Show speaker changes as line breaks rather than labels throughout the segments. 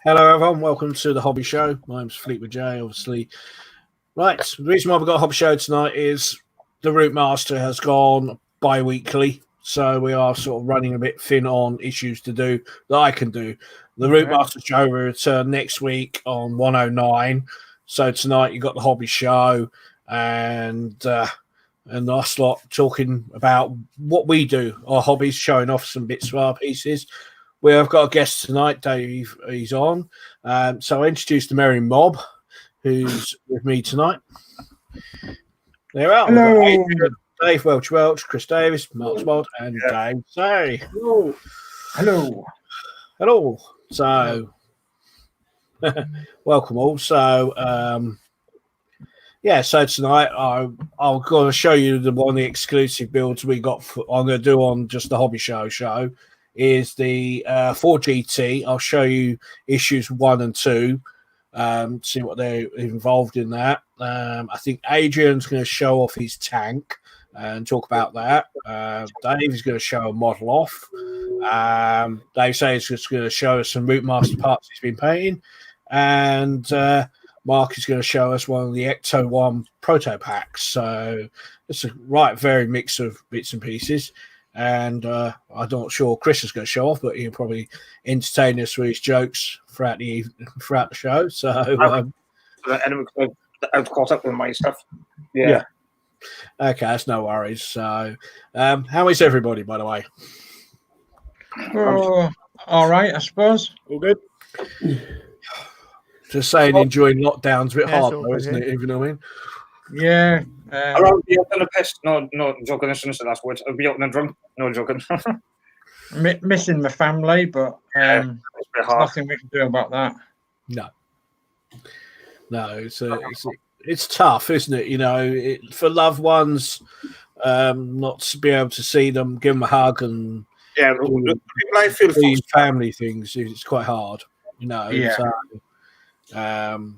Hello, everyone. Welcome to the Hobby Show. My name's Fleetwood J, obviously. Right. The reason why we've got a Hobby Show tonight is the Route Master has gone bi weekly. So we are sort of running a bit thin on issues to do that I can do. The Route Master show will return next week on 109. So tonight you've got the Hobby Show and us lot talking about what we do, our hobbies, showing off some bits of our pieces. We have got a guest tonight, Dave. He's on. So I introduced the Merry Mob, who's with me tonight. There are.
Hello.
We've got Adrian, Dave Welch, Chris Davis, Mark Spod, and Dave Say.
Hello. Hello.
Hello. So, welcome all. So, so tonight I'm going to show you one of the exclusive builds we got. I'm going to do on just the Hobby Show is the 4GT. I'll show you issues 1 and 2, see what they're involved in that. I think Adrian's going to show off his tank and talk about that. Dave is going to show a model off. Dave says he's just going to show us some Route Master parts he's been painting. And Mark is going to show us one of the Ecto 1 proto packs. So it's a very mix of bits and pieces. And I'm not sure Chris is going to show off, but he'll probably entertain us with his jokes throughout the show. So,
I've caught up with my stuff.
Yeah. Okay, that's no worries. So, how is everybody, by the way?
All right, I suppose.
All good. Just saying, enjoying lockdown's a bit hard, though, isn't it? Even though I mean,
yeah.
I'll be out in a piss. No, joking. This is the last word. I'll be out in a drunk. No joking.
Missing my family, but there's nothing we can do about that.
No, it's tough, isn't it? You know, for loved ones, not to be able to see them, give them a hug, and
I feel
these family things. It's quite hard, you know.
Yeah.
So,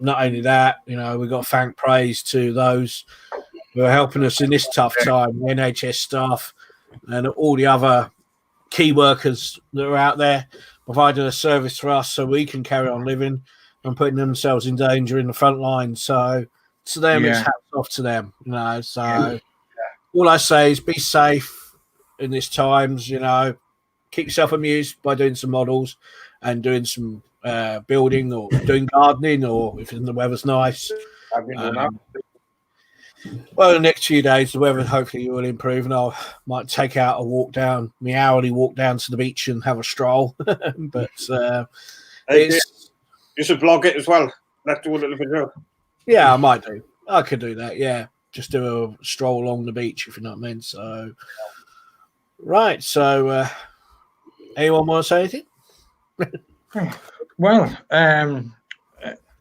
not only that, you know, we've got to thank praise to those who are helping us in this tough time, the NHS staff and all the other key workers that are out there providing a service for us so we can carry on living and putting themselves in danger in the front line. So to them, it's hats off to them, you know. So all I say is be safe in these times, you know, keep yourself amused by doing some models and doing some building or doing gardening, or if the weather's nice.
I've been doing that.
Well, the next few days, the weather hopefully will improve, and I might take out a walk down, my hourly walk down to the beach and have a stroll. But
you should vlog it as well. Let's do a little video.
Yeah, I might do. I could do that. Yeah, just do a stroll along the beach, if you know what I mean. So, right. So, anyone want to say anything?
Well,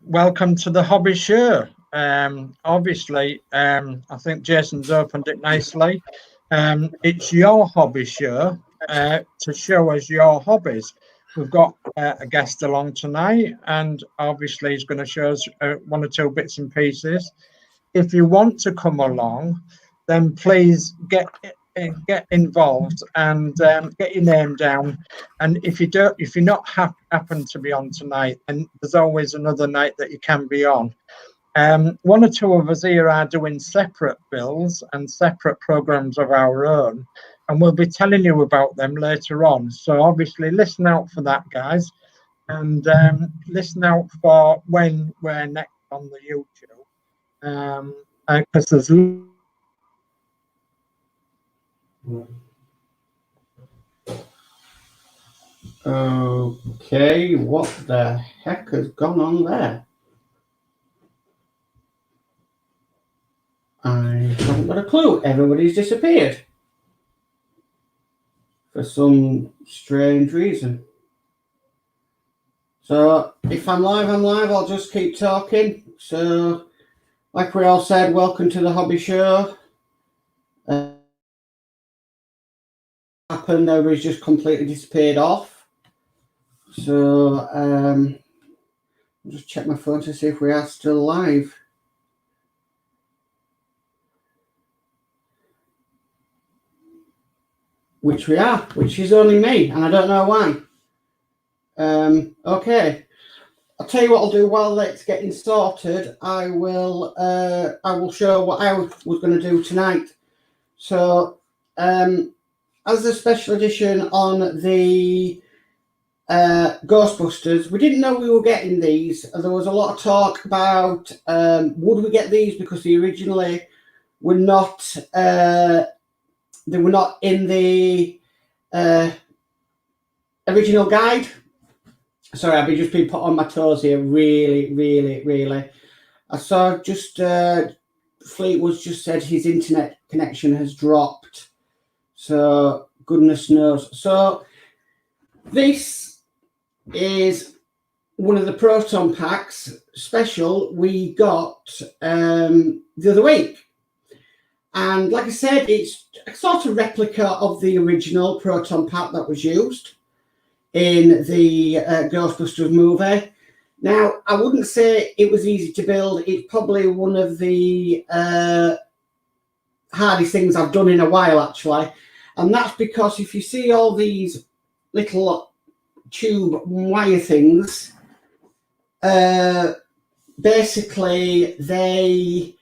welcome to the Hobby Show. Obviously, I think Jason's opened it nicely. It's your hobby show to show us your hobbies. We've got a guest along tonight, and obviously he's going to show us 1 or 2 bits and pieces. If you want to come along, then please get involved and get your name down. And if you're not happen to be on tonight, then there's always another night that you can be on. 1 or 2 of us here are doing separate builds and separate programs of our own, and we'll be telling you about them later on. So obviously listen out for that, guys, and listen out for when we're next on the YouTube, because there's
Okay, what the heck has gone on there? I haven't got a clue. Everybody's disappeared for some strange reason. So if I'm live, I'm live. I'll just keep talking. So like we all said, welcome to the Hobby Show. Happened, everybody's just completely disappeared off. So I'll just check my phone to see if we are still live. Which we are, which is only me, and I don't know why. Okay. I'll tell you what I'll do while it's getting sorted. I will show what I was going to do tonight. So, as a special edition on the Ghostbusters, we didn't know we were getting these. There was a lot of talk about would we get these because they originally were not. They were not in the original guide. Sorry, I've just been put on my toes here. Really. I saw just Fleetwood's just said his internet connection has dropped. So goodness knows. So this is one of the Proton packs special we got the other week. And like I said, it's a sort of replica of the original Proton pack that was used in the Ghostbusters movie. Now, I wouldn't say it was easy to build. It's probably one of the hardest things I've done in a while, actually. And that's because if you see all these little tube wire things, basically they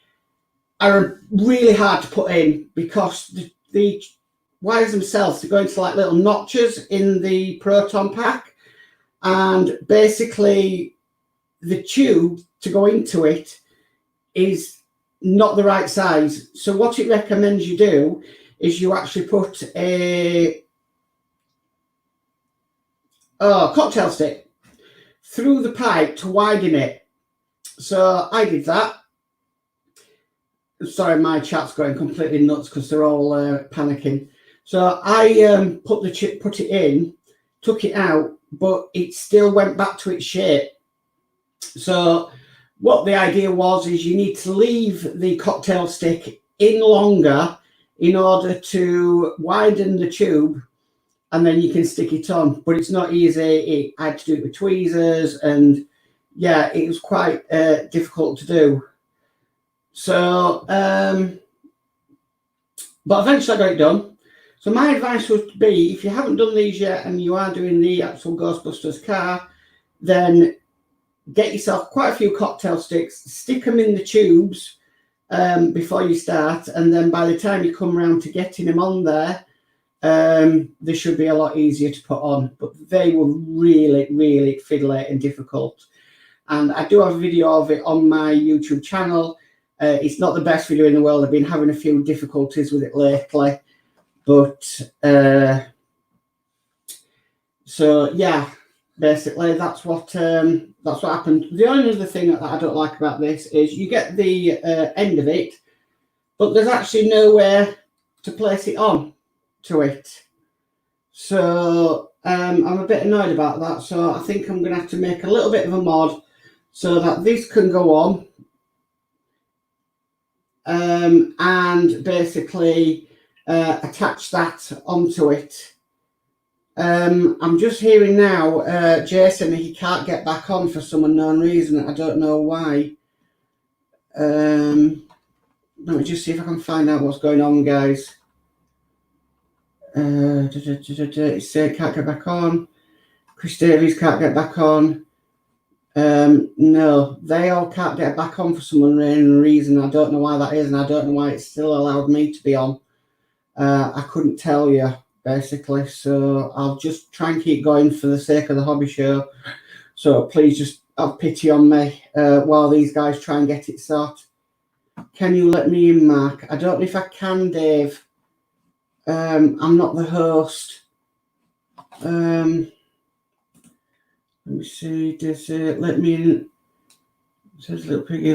are really hard to put in because the wires themselves, they go into like little notches in the Proton pack, and basically the tube to go into it is not the right size. So what it recommends you do is you actually put a cocktail stick through the pipe to widen it. So I did that. Sorry, my chat's going completely nuts because they're all panicking. So I put it in, took it out, but it still went back to its shape. So what the idea was is you need to leave the cocktail stick in longer in order to widen the tube, and then you can stick it on. But it's not easy. I had to do it with tweezers, and yeah, it was quite difficult to do. So, but eventually I got it done. So my advice would be, if you haven't done these yet and you are doing the actual Ghostbusters car, then get yourself quite a few cocktail sticks, stick them in the tubes before you start, and then by the time you come around to getting them on there, they should be a lot easier to put on. But they were really fiddly and difficult. And I do have a video of it on my YouTube channel. It's not the best video in the world. I've been having a few difficulties with it lately. But, so yeah, basically that's what happened. The only other thing that I don't like about this is you get the end of it, but there's actually nowhere to place it on to it. So I'm a bit annoyed about that. So I think I'm going to have to make a little bit of a mod so that this can go on. And basically attach that onto it. I'm just hearing now, Jason, he can't get back on for some unknown reason. I don't know why. Let me just see if I can find out what's going on, guys. It's saying can't get back on. Chris Davies can't get back on. No, they all can't get back on for some unknown reason. I don't know why that is, and I don't know why it's still allowed me to be on. I couldn't tell you, basically. So I'll just try and keep going for the sake of the hobby show. So please just have pity on me while these guys try and get it sorted. Can you let me in, Mark? I don't know if I can, Dave. I'm not the host. Let me see. Does it let me in? It says little piggy.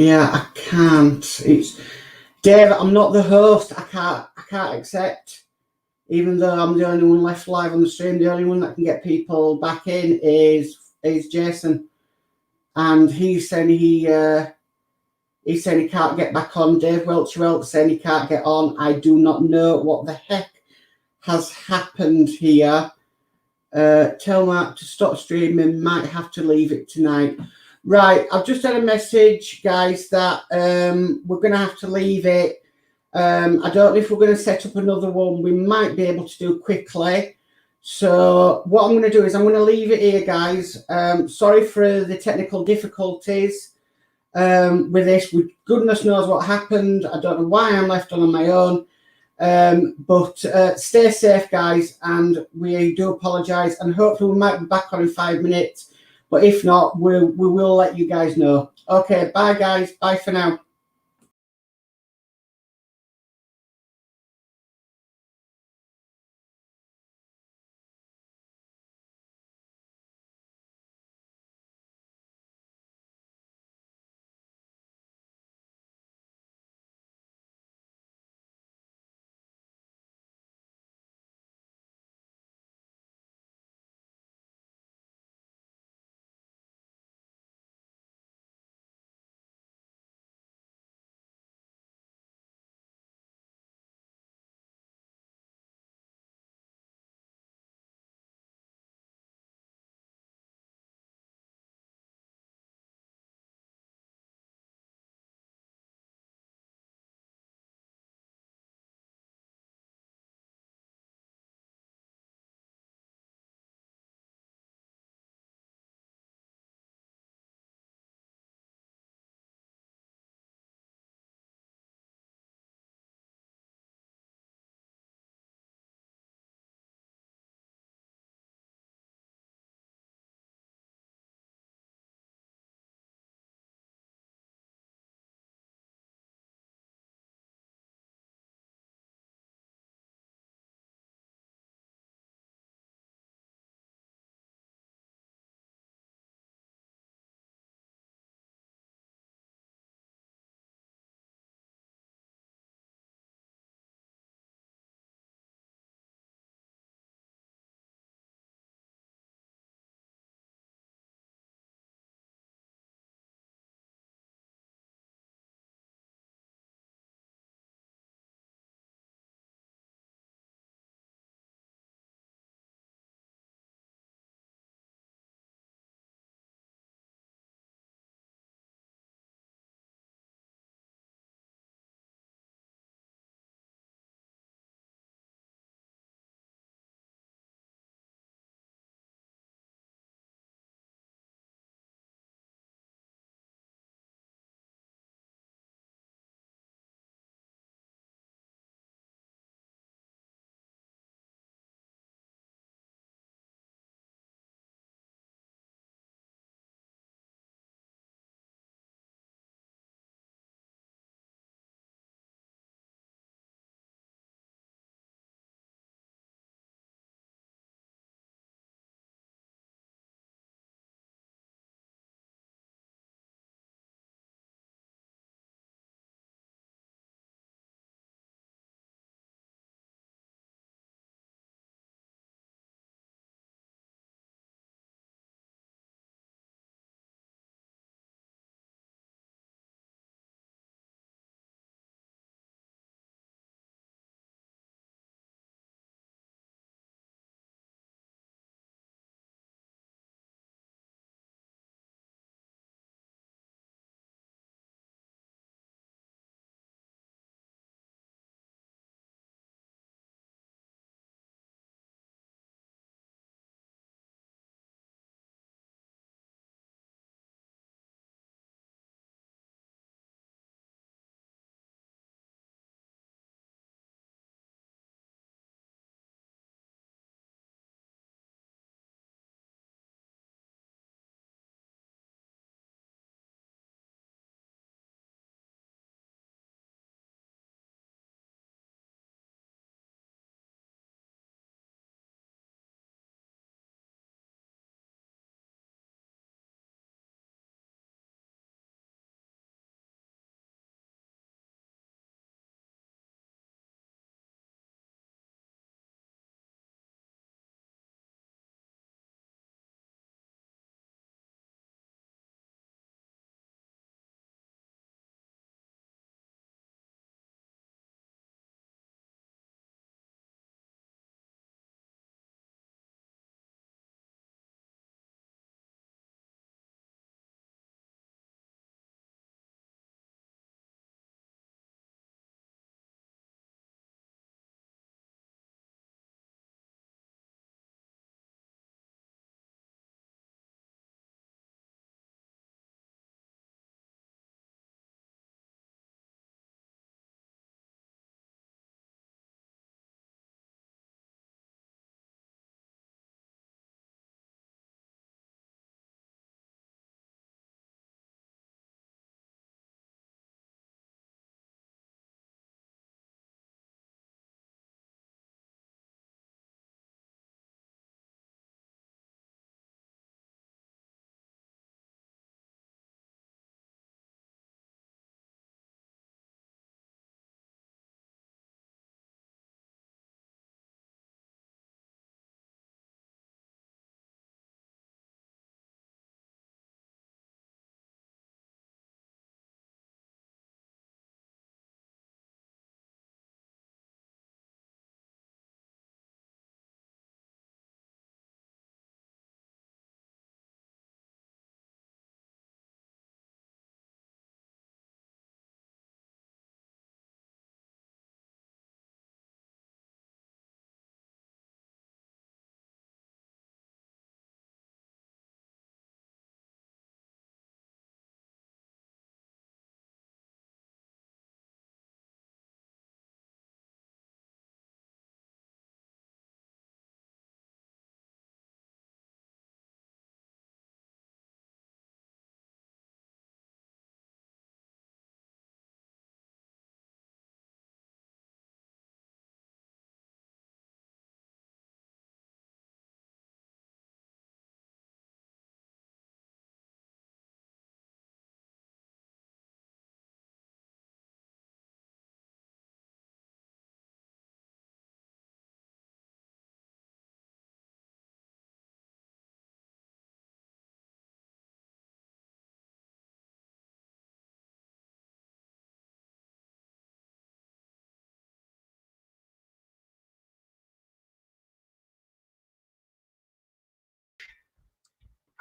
Yeah, I can't. It's Dave. I'm not the host. I can't accept. Even though I'm the only one left live on the stream, the only one that can get people back in is Jason, and he's saying he can't get back on. Dave Welchwell saying he can't get on. I do not know what the heck has happened here. Tell Mark to stop streaming, might have to leave it tonight. Right, I've just had a message, guys, that we're going to have to leave it. I don't know if we're going to set up another one. We might be able to do quickly. So what I'm going to do is I'm going to leave it here, guys. Sorry for the technical difficulties with this. Goodness knows what happened. I don't know why I'm left on my own. But stay safe, guys, and we do apologise, and hopefully we might be back on in 5 minutes, but if not, we will let you guys know. Okay, bye, guys. Bye for now.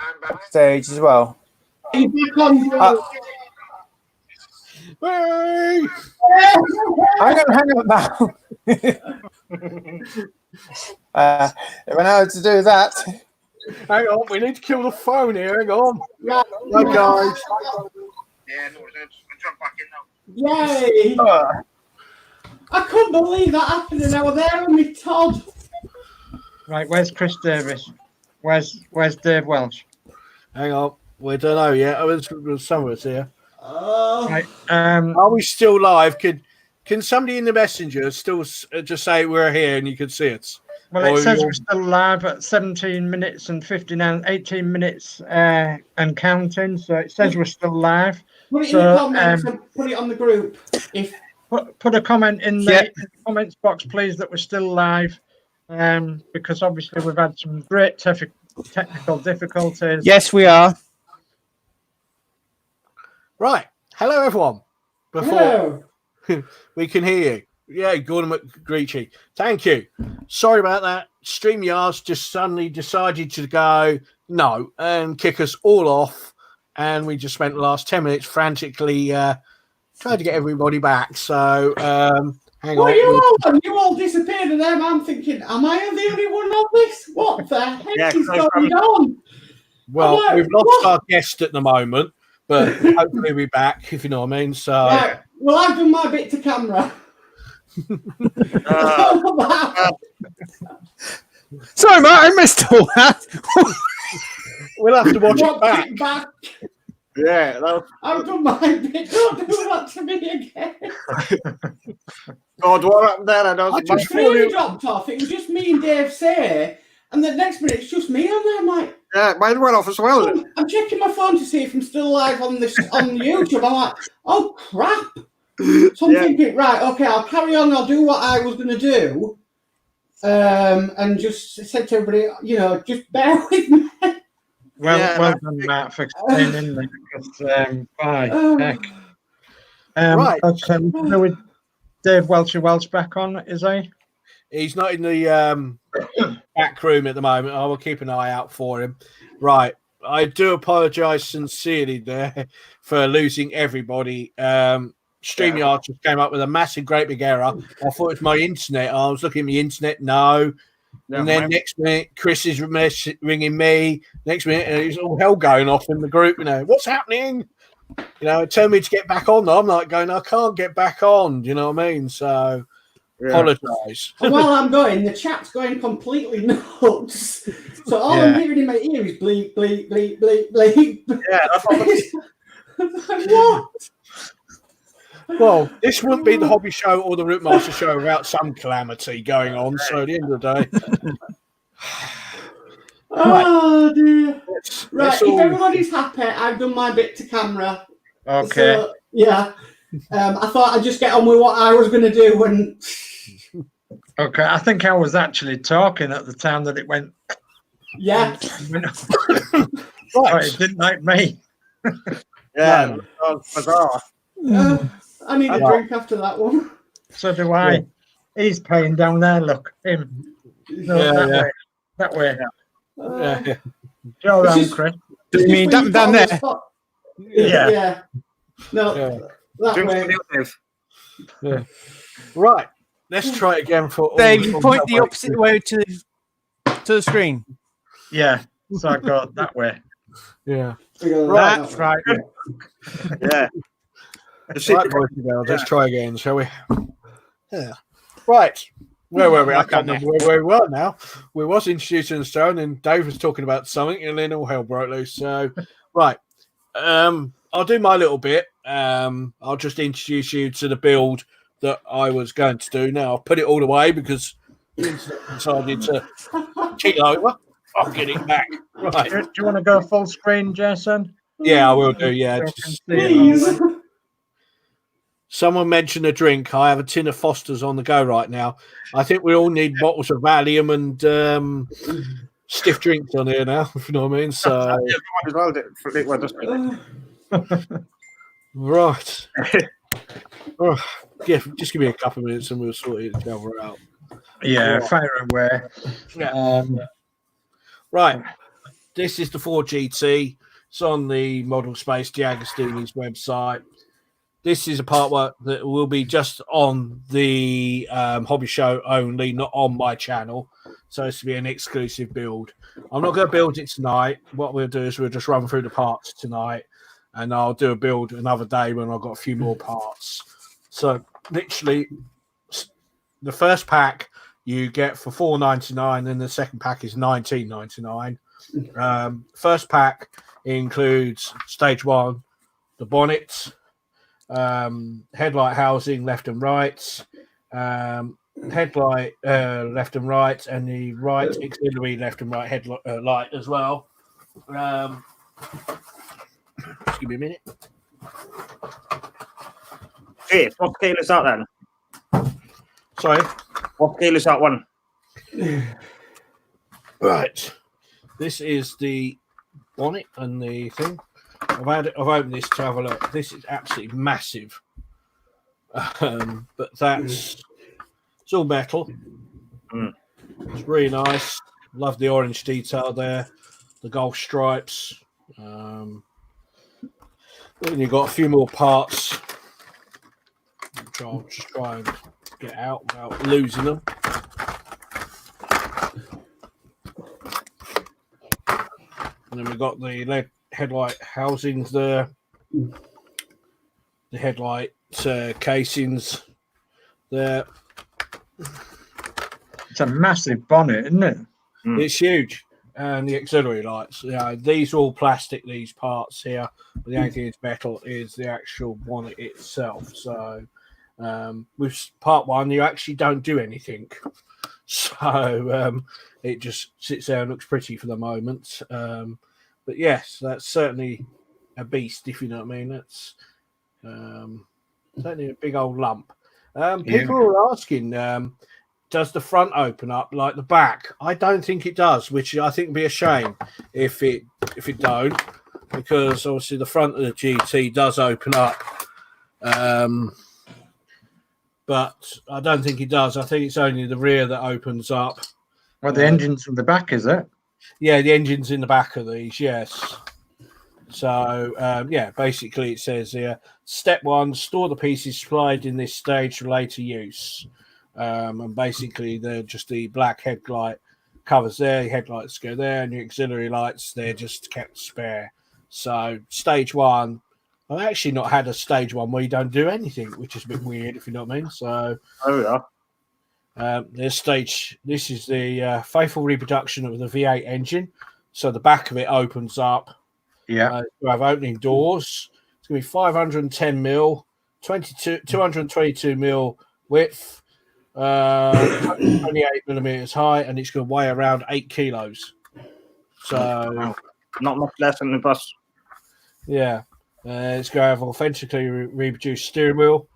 I'm backstage as well.
You back on, Joe?
Hey!
Hang on now. If I know how to do that.
Hang on, we need to kill the phone here. Hang on.
Right.
Hi, guys.
Yeah, no, I'll jump back in now.
Yay! I couldn't believe that happened, and I was there with Todd.
Right, where's Chris Davis? Where's Dave Welsh?
Hang on. We don't know yet. There's some of us here.
Right,
Are we still live? Can somebody in the messenger still just say we're here and you can see us?
well, it says we're still live at 17 minutes and 18 minutes and counting. So it says we're still live.
Put it in the comments and put it on the group. If
put a comment in the comments box, please, that we're still live. Because obviously we've had some great technical difficulties.
Yes, we are.
Right. Hello, everyone.
hello.
We can hear you. Yeah, Gordon McGreechy. Thank you. Sorry about that. StreamYard's just suddenly decided to go no and kick us all off. And we just spent the last 10 minutes frantically trying to get everybody back. So hang on.
You all disappeared, and then I'm thinking, am I the only one on this? What the heck is going on?
Well,
like,
we've lost our guest at the moment, but hopefully we'll be back, if you know what I mean. So,
right. Well, I've done my bit to camera.
Sorry, Matt, I missed all that.
we'll have to watch it back.
Yeah,
I've done my bit. Don't do that to me again.
God, what happened there?
I just
really dropped off. It was just me and Dave say, and the next minute it's just me on there. I'm like,
yeah, mine went off as well.
I'm checking my phone to see if I'm still live on YouTube. I'm like, oh crap. So I'm thinking, right, okay, I'll carry on. I'll do what I was going to do, and just said to everybody, just bear with me.
Well done, Matt, for staying in there. Because, heck.
Right.
Okay, with Dave Welsh back on, is he?
He's not in the back room at the moment. I will keep an eye out for him. Right. I do apologise sincerely there for losing everybody. StreamYard just came up with a massive, great big error. I thought it was my internet. I was looking at my internet. No. And then next minute, Chris is ringing me. Next minute, there's all hell going off in the group. What's happening? It told me to get back on. I'm like going, I can't get back on. Do you know what I mean? So, apologise.
And while I'm going, the chat's going completely nuts. So all I'm hearing in my ear is bleep, bleep, bleep, bleep, bleep.
Yeah, that's
what?
Well, this wouldn't be the Hobby Show or the Rootmaster Show without some calamity going on. So at the end of the day,
oh dear.
Let's
If everybody's happy, I've done my bit to camera.
Okay.
So, I thought I'd just get on with what I was going to do. And
okay, I think I was actually talking at the time that it went.
Yeah.
It didn't like me.
yeah, bizarre.
I need a drink after that one.
So do I. Yeah. He's paying down there. Look, him. No, that way. Go around, Chris.
Do you mean down there?
Yeah.
No, that way.
Right. Let's try it again for all.
Dave, you point the opposite way to the screen.
Yeah. So I go that way.
Yeah.
That's right.
Yeah.
Right, boys and girls, let's try again, shall we? Yeah. Right. Where were we? I can't remember where we were now. We was introducing the stone, and Dave was talking about something, and then all hell broke loose. So, right. I'll do my little bit. I'll just introduce you to the build that I was going to do. Now, I'll put it all away because the internet decided to keel over. I'll get it back. Right.
Do you want to go full screen, Jason?
Yeah, I will do. Yeah.
Please.
Someone mentioned a drink. I have a tin of Foster's on the go right now. I think we all need bottles of Valium and stiff drinks on here now, if you know what I mean. So, right. Just give me a couple of minutes and we'll sort it out.
Yeah, fire away.
Right. this is the 4GT. It's on the Model Space D'Agostini's website. This is a part work that will be just on the hobby show only, not on my channel. So it's to be an exclusive build. I'm not going to build it tonight. What we'll do is we'll just run through the parts tonight, and I'll do a build another day when I've got a few more parts. So literally, the first pack you get for $4.99, and the second pack is $19.99. First pack includes stage 1, the bonnet, headlight housing left and right, headlight left and right, and the right auxiliary left and right headlight light as well. Just give me a minute.
Hey, what scale is that then?
Sorry,
What scale is that one?
right. This is the bonnet and the thing. I've opened this to have a look. This is absolutely massive. But it's all metal. It's really nice. Love the orange detail there, the gold stripes. Then you've got a few more parts, which I'll just try and get out without losing them. And then we've got the LED headlight housings there, the headlight casings there.
It's a massive bonnet, isn't it?
It's huge. And the auxiliary lights. These are all plastic, these parts here. But the only thing is metal is the actual bonnet itself. So with part 1, you actually don't do anything. So it just sits there and looks pretty for the moment. But yes, that's certainly a beast, if you know what I mean. That's certainly a big old lump. People are asking, does the front open up like the back? I don't think it does, which I think would be a shame if it don't, because obviously the front of the GT does open up. But I don't think it does. I think it's only the rear that opens up.
Well, the engine's in the back, is it?
Yeah, the engine's in the back of these, yes. So, basically it says here, step 1, store the pieces supplied in this stage for later use. And basically they're just the black headlight covers there, your headlights go there, and your auxiliary lights, they're just kept spare. So, stage 1, I've actually not had a stage 1 where you don't do anything, which is a bit weird, if you know what I mean. So, this is the faithful reproduction of the V8 engine. So the back of it opens up.
Yeah.
You have opening doors. It's going to be 510 mil, 222 mil width, 28 millimeters high, and it's going to weigh around 8 kilos. So
not much less than the bus.
Yeah. It's going to have authentically reproduced steering wheel,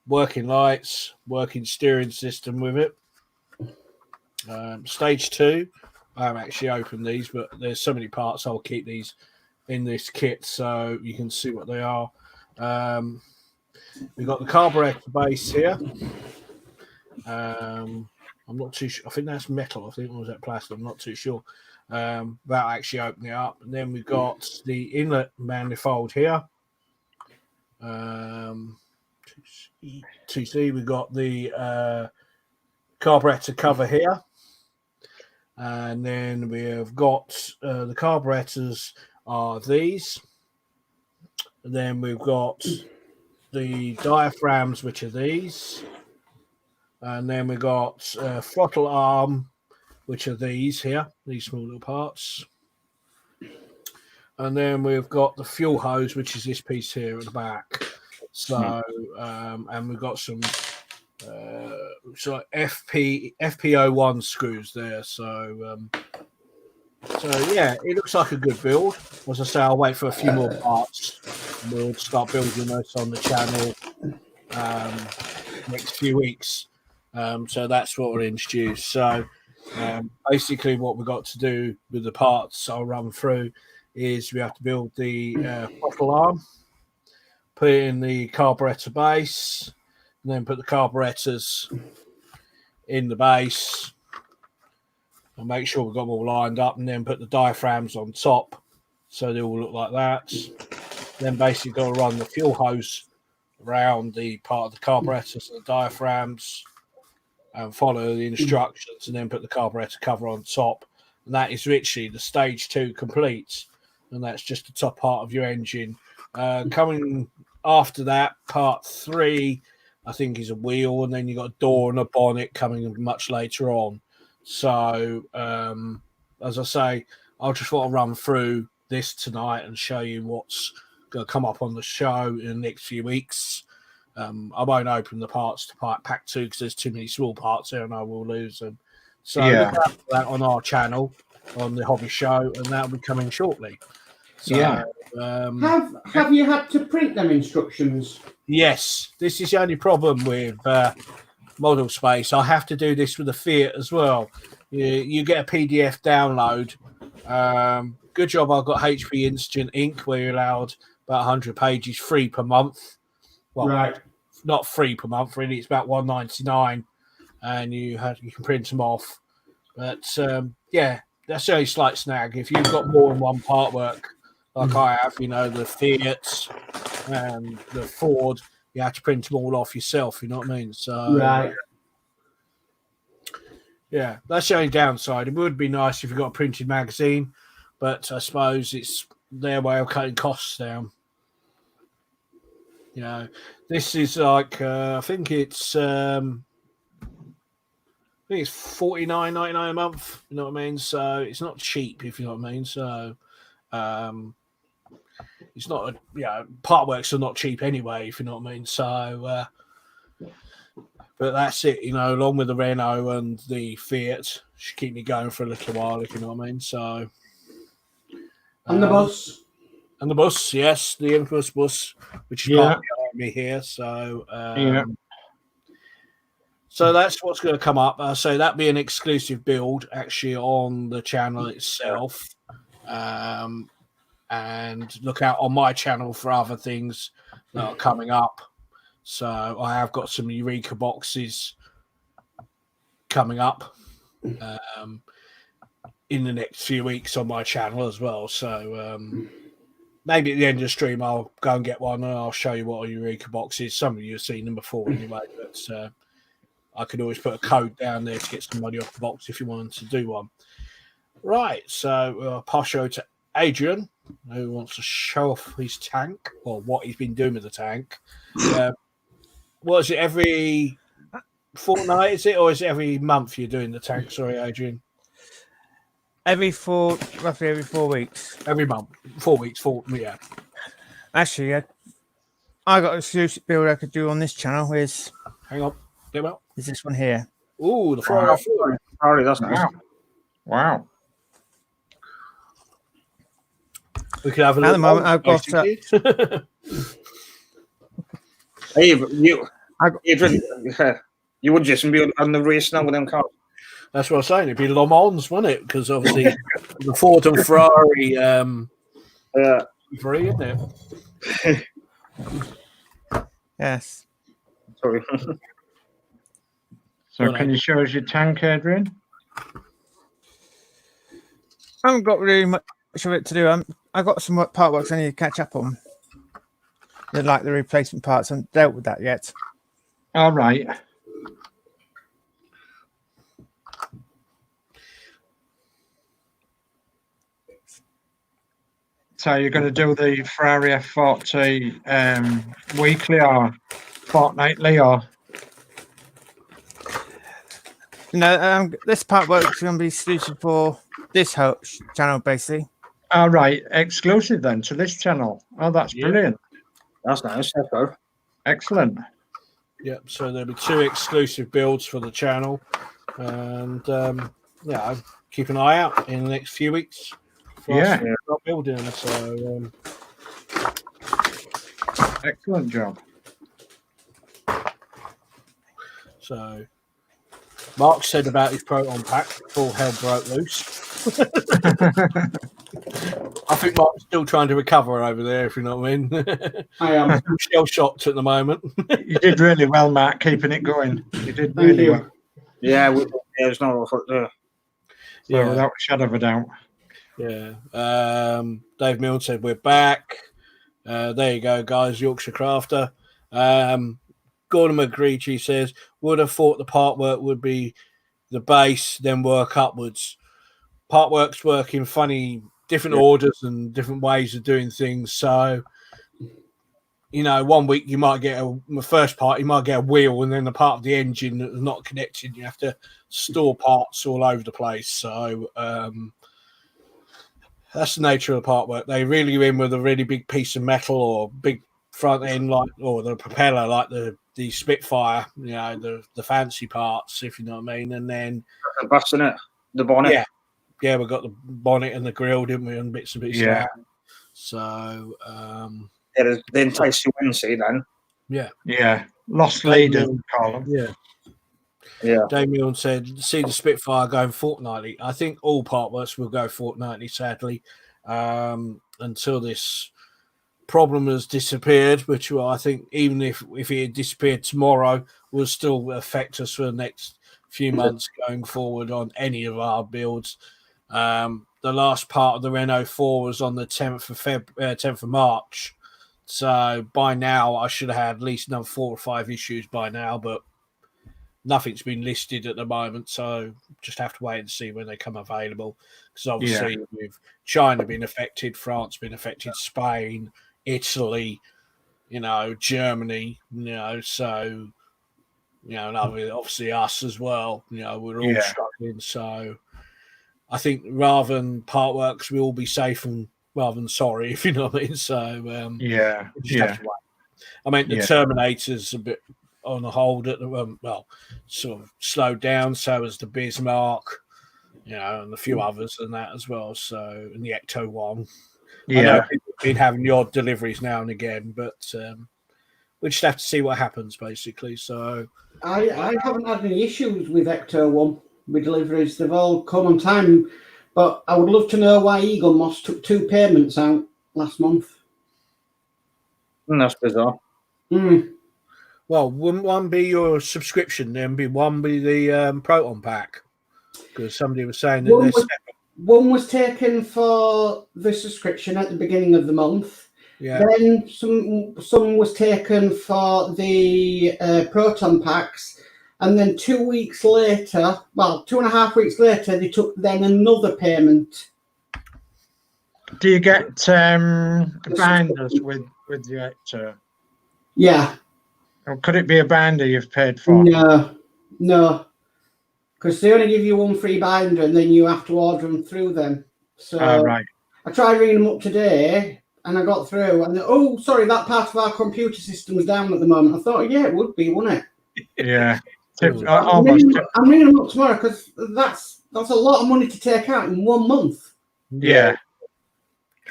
working lights, working steering system with it. Stage 2, I haven't actually opened these, but there's so many parts, I'll keep these in this kit so you can see what they are. We've got the carburetor base here. I'm not too sure. I think that's metal. I think, or was that plastic? I'm not too sure. Without actually opening it up. And then we've got the inlet manifold here. To see, we've got the carburetor cover here. And then we have got the carburetors are these. And then we've got the diaphragms, which are these. And then we've got throttle arm, which are these here, these small little parts. And then we've got the fuel hose, which is this piece here at the back. So, and we've got some FP01 screws there. So yeah, it looks like a good build. As I say, I'll wait for a few more parts. We'll start building those on the channel next few weeks. So that's what we'll introduce. So basically what we've got to do with the parts I'll run through is we have to build the throttle arm, put it in the carburetor base, and then put the carburetors in the base, and make sure we've got them all lined up, and then put the diaphragms on top so they all look like that. Then basically got to run the fuel hose around the part of the carburetors and the diaphragms and follow the instructions, and then put the carburetor cover on top. And that is literally the stage 2 complete, and that's just the top part of your engine. Coming after that, part 3, I think, is a wheel, and then you've got a door and a bonnet coming much later on. So, as I say, I'll just want to run through this tonight and show you what's going to come up on the show in the next few weeks. I won't open the parts to pack 2 because there's too many small parts there and I will lose them. So look out for that on our channel, on the Hobby Show, and that'll be coming shortly. So,
have you had to print them instructions?
Yes, this is the only problem with Model Space. I have to do this with the Fiat as well. You get a PDF download. Good job I've got HP Instant Ink, where you're allowed about 100 pages free per month. Well,
right.
Not free per month, really. It's about $1.99, and you can print them off. But that's the only slight snag. If you've got more than one part work, like I have, the Fiat and the Ford, you have to print them all off yourself. You know what I mean? So
right.
Yeah, that's the only downside. It would be nice if you got a printed magazine, but I suppose it's their way of cutting costs down. This is like I think it's $49.99 a month. You know what I mean? So it's not cheap, if you know what I mean. So it's not part works are not cheap anyway, if you know what I mean. So but that's it, along with the Renault and the Fiat, should keep me going for a little while, if you know what I mean. So
and the bus.
And the bus, yes, the infamous bus, which is part behind me here. So, so that's what's going to come up. So that'll be an exclusive build actually on the channel itself. And look out on my channel for other things that are coming up. So I have got some Eureka boxes coming up in the next few weeks on my channel as well. So maybe at the end of the stream, I'll go and get one and I'll show you what a Eureka box is. Some of you have seen them before anyway, but I could always put a code down there to get some money off the box if you wanted to do one. Right, so I'll pass you over to Adrian, who wants to show off his tank, or what he's been doing with the tank. What is it, every fortnight, is it, or is it every month you're doing the tank? Sorry, Adrian.
Roughly every 4 weeks.
Every month, 4 weeks, yeah.
Actually, I got a exclusive build I could do on this channel. Is
hang on,
is this one here?
Ooh, the Ferrari.
Ferrari, that's nice.
Wow.
We could have a
look. At the moment, I've got.
You would just be on the race now with them cars.
That's what I was saying. It'd be Le Mans, wouldn't it? Because obviously the Ford and Ferrari free, isn't it?
Yes.
Sorry.
So can you show us your tank, Adrian?
I haven't got really much of it to do. I got some part works I need to catch up on. They're like the replacement parts. I haven't dealt with that yet.
All right. So you're going to do the Ferrari F40 weekly or fortnightly, or?
No, this part works going to be exclusive for this channel, basically.
All right, exclusive then to this channel. Oh, that's brilliant.
That's nice. That's good.
Excellent.
Yep. So there'll be 2 exclusive builds for the channel, and keep an eye out in the next few weeks. Start building them. So
excellent job.
So Mark said about his proton pack, all hell broke loose. I think Mark's still trying to recover over there, if you know what I mean.
I am.
Shell shocked at the moment.
You did really well, Mark, keeping it going. You did really well.
Yeah, there's no
So without a shadow of a doubt.
Yeah. Dave Milne said we're back. There you go, guys. Yorkshire Crafter. Gordon McGreechy says, would have thought the part work would be the base, then work upwards. Part works work in funny, different orders and different ways of doing things. So, you know, 1 week you might get the first part, you might get a wheel, and then the part of the engine that's not connected. You have to store parts all over the place. So, that's the nature of the part work. They reel you in with a really big piece of metal or big front end, like, or the propeller, like the Spitfire, you know, the fancy parts, if you know what I mean. And then
busting it, the bonnet.
Yeah, we got the bonnet and the grill, didn't we, and bits and bits of that. So
they entice you in, see then.
Yeah. Lost leaders, call them.
Yeah. Damien said, see the Spitfire going fortnightly. I think all part works will go fortnightly, sadly, until this problem has disappeared, which I think even if it had disappeared tomorrow, will still affect us for the next few months going forward on any of our builds. The last part of the Renault 4 was on the 10th of March. So by now, I should have had at least another 4 or 5 issues by now, but nothing's been listed at the moment, so just have to wait and see when they come available. Because obviously, with China being affected, France being affected, Spain, Italy, you know, Germany, you know, so, you know, and obviously us as well, you know, we're all struggling. So I think rather than part works, we'll all be safe and rather than sorry, if you know what I mean. So we just have to wait. I mean, the Terminator's a bit on the hold at the sort of slowed down. So as the Bismarck, you know, and a few others and that as well. So and the Ecto one. I know people have been having the odd deliveries now and again, but we just have to see what happens, basically. So
I haven't had any issues with Ecto one with deliveries. They've all come on time, but I would love to know why Eagle Moss took 2 payments out last month.
That's bizarre.
Well, wouldn't one be your subscription, then one be the Proton pack? Because somebody was saying that
one was taken for the subscription at the beginning of the month.
Yeah.
Then some was taken for the Proton packs, and then 2 weeks later, 2.5 weeks later, they took then another payment.
Do you get binders with the Ecto?
Yeah.
Or could it be a binder you've paid for?
No. Because they only give you one free binder and then you have to order them through them. So
right.
I tried ringing them up today and I got through and sorry, that part of our computer system is down at the moment. I thought, yeah, it would be, wouldn't it?
Yeah.
I'm ringing them up tomorrow because that's a lot of money to take out in 1 month.
Yeah.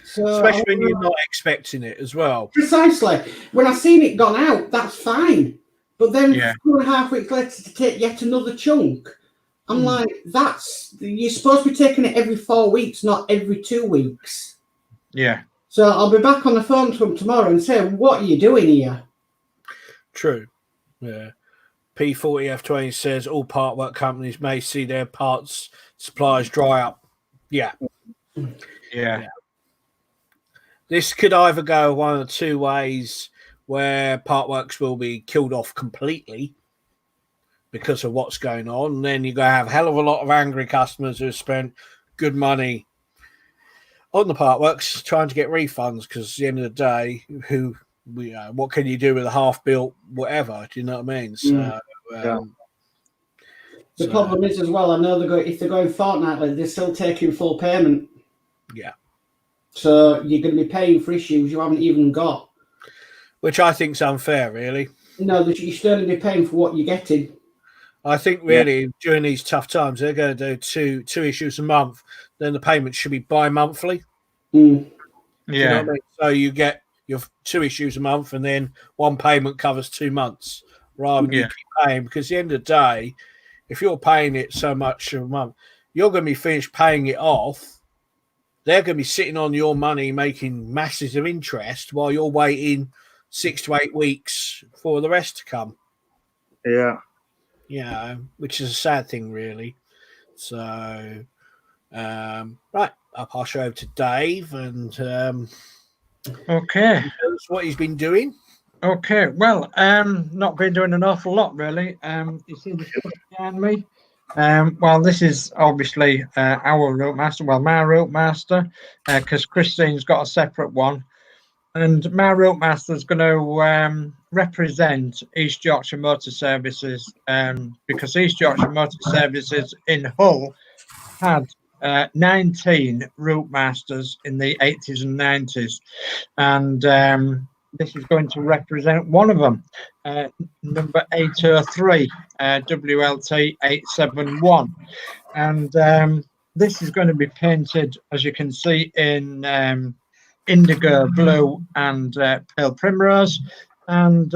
So
especially when you're not expecting it as well.
Precisely. When I seen it gone out, that's fine. But then 2.5 weeks later to take yet another chunk, I'm like, you're supposed to be taking it every 4 weeks, not every 2 weeks.
Yeah.
So I'll be back on the phone to them tomorrow and say, what are you doing here?
True. Yeah. P40F20 says all part work companies may see their parts supplies dry up. Yeah. This could either go one or two ways, where part works will be killed off completely because of what's going on. And then you're going to have a hell of a lot of angry customers who have spent good money on the part works trying to get refunds, because at the end of the day, what can you do with a half-built whatever? Do you know what I mean? So,
the problem is as well, I know if they're going fortnightly, they're still taking full payment.
Yeah.
So you're going to be paying for issues you haven't even got.
Which I think is unfair, really.
No, you should only be paying for what you're getting.
I think really during these tough times, they're going to do two issues a month. Then the payment should be bi-monthly.
Yeah.
You know what I mean? So you get your 2 issues a month, and then one payment covers 2 months, rather than you keep paying. Because at the end of the day, if you're paying it so much a month, you're going to be finished paying it off. They're going to be sitting on your money making masses of interest while you're waiting 6 to 8 weeks for the rest to come.
Yeah.
You know, which is a sad thing, really. So, Right, I'll pass you over to Dave and
Okay.
tell us what he's been doing.
Okay. Well, not been doing an awful lot really. You see the stuff behind me. Well, this is obviously our route master. Well, my route master, because Christine's got a separate one. And my route master is going to represent East Yorkshire Motor Services, because East Yorkshire Motor Services in Hull had 19 route masters in the 80s and 90s. And this is going to represent one of them, number 803, WLT 871. And this is going to be painted, as you can see, in indigo blue and pale primrose, and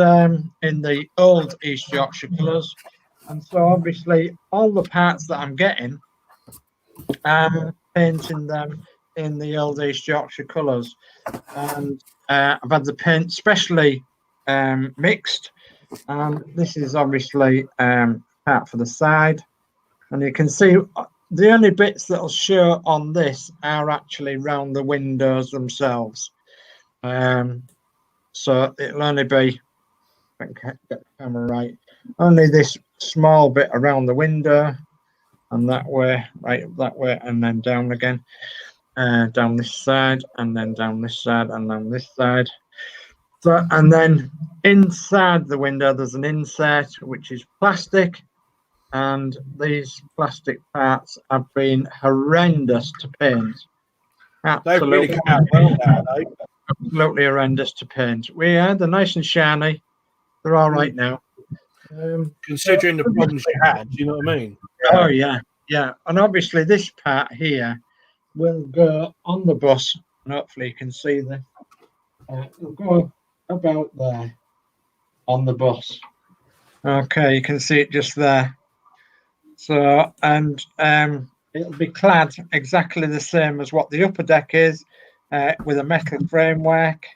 in the old East Yorkshire colours. And so obviously all the parts that I'm getting, I'm painting them in the old East Yorkshire colours. And I've had the paint specially mixed, and this is obviously part for the side. And you can see the only bits that'll show on this are actually round the windows themselves. So it'll only be, if I can get the camera right, only this small bit around the window, and that way, right that way, and then down again, down this side, and then down this side, and down this side. So, and then inside the window, there's an inset which is plastic, and these plastic parts have been horrendous to paint.
They've really come out well now, though.
Absolutely horrendous to paint. They're nice and shiny. They're all right now.
Considering the problems you had, do you know what I mean?
Oh yeah, yeah. And obviously this part here will go on the bus, and hopefully you can see this. It'll go about there on the bus. Okay, you can see it just there. So, and it'll be clad exactly the same as what the upper deck is, with a metal framework,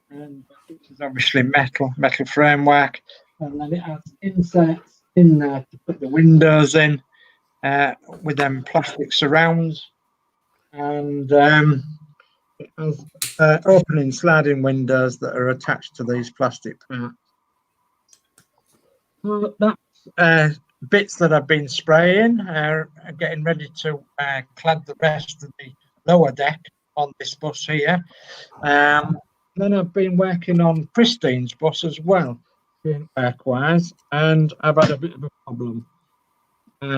and which is obviously metal framework, and then it has inserts in there to put the windows in, with them plastic surrounds, and it has opening sliding windows that are attached to these plastic parts. So that's bits that I've been spraying, getting ready to clad the rest of the lower deck on this bus here. Then I've been working on Christine's bus as well, paintwork-wise, and I've had a bit of a problem.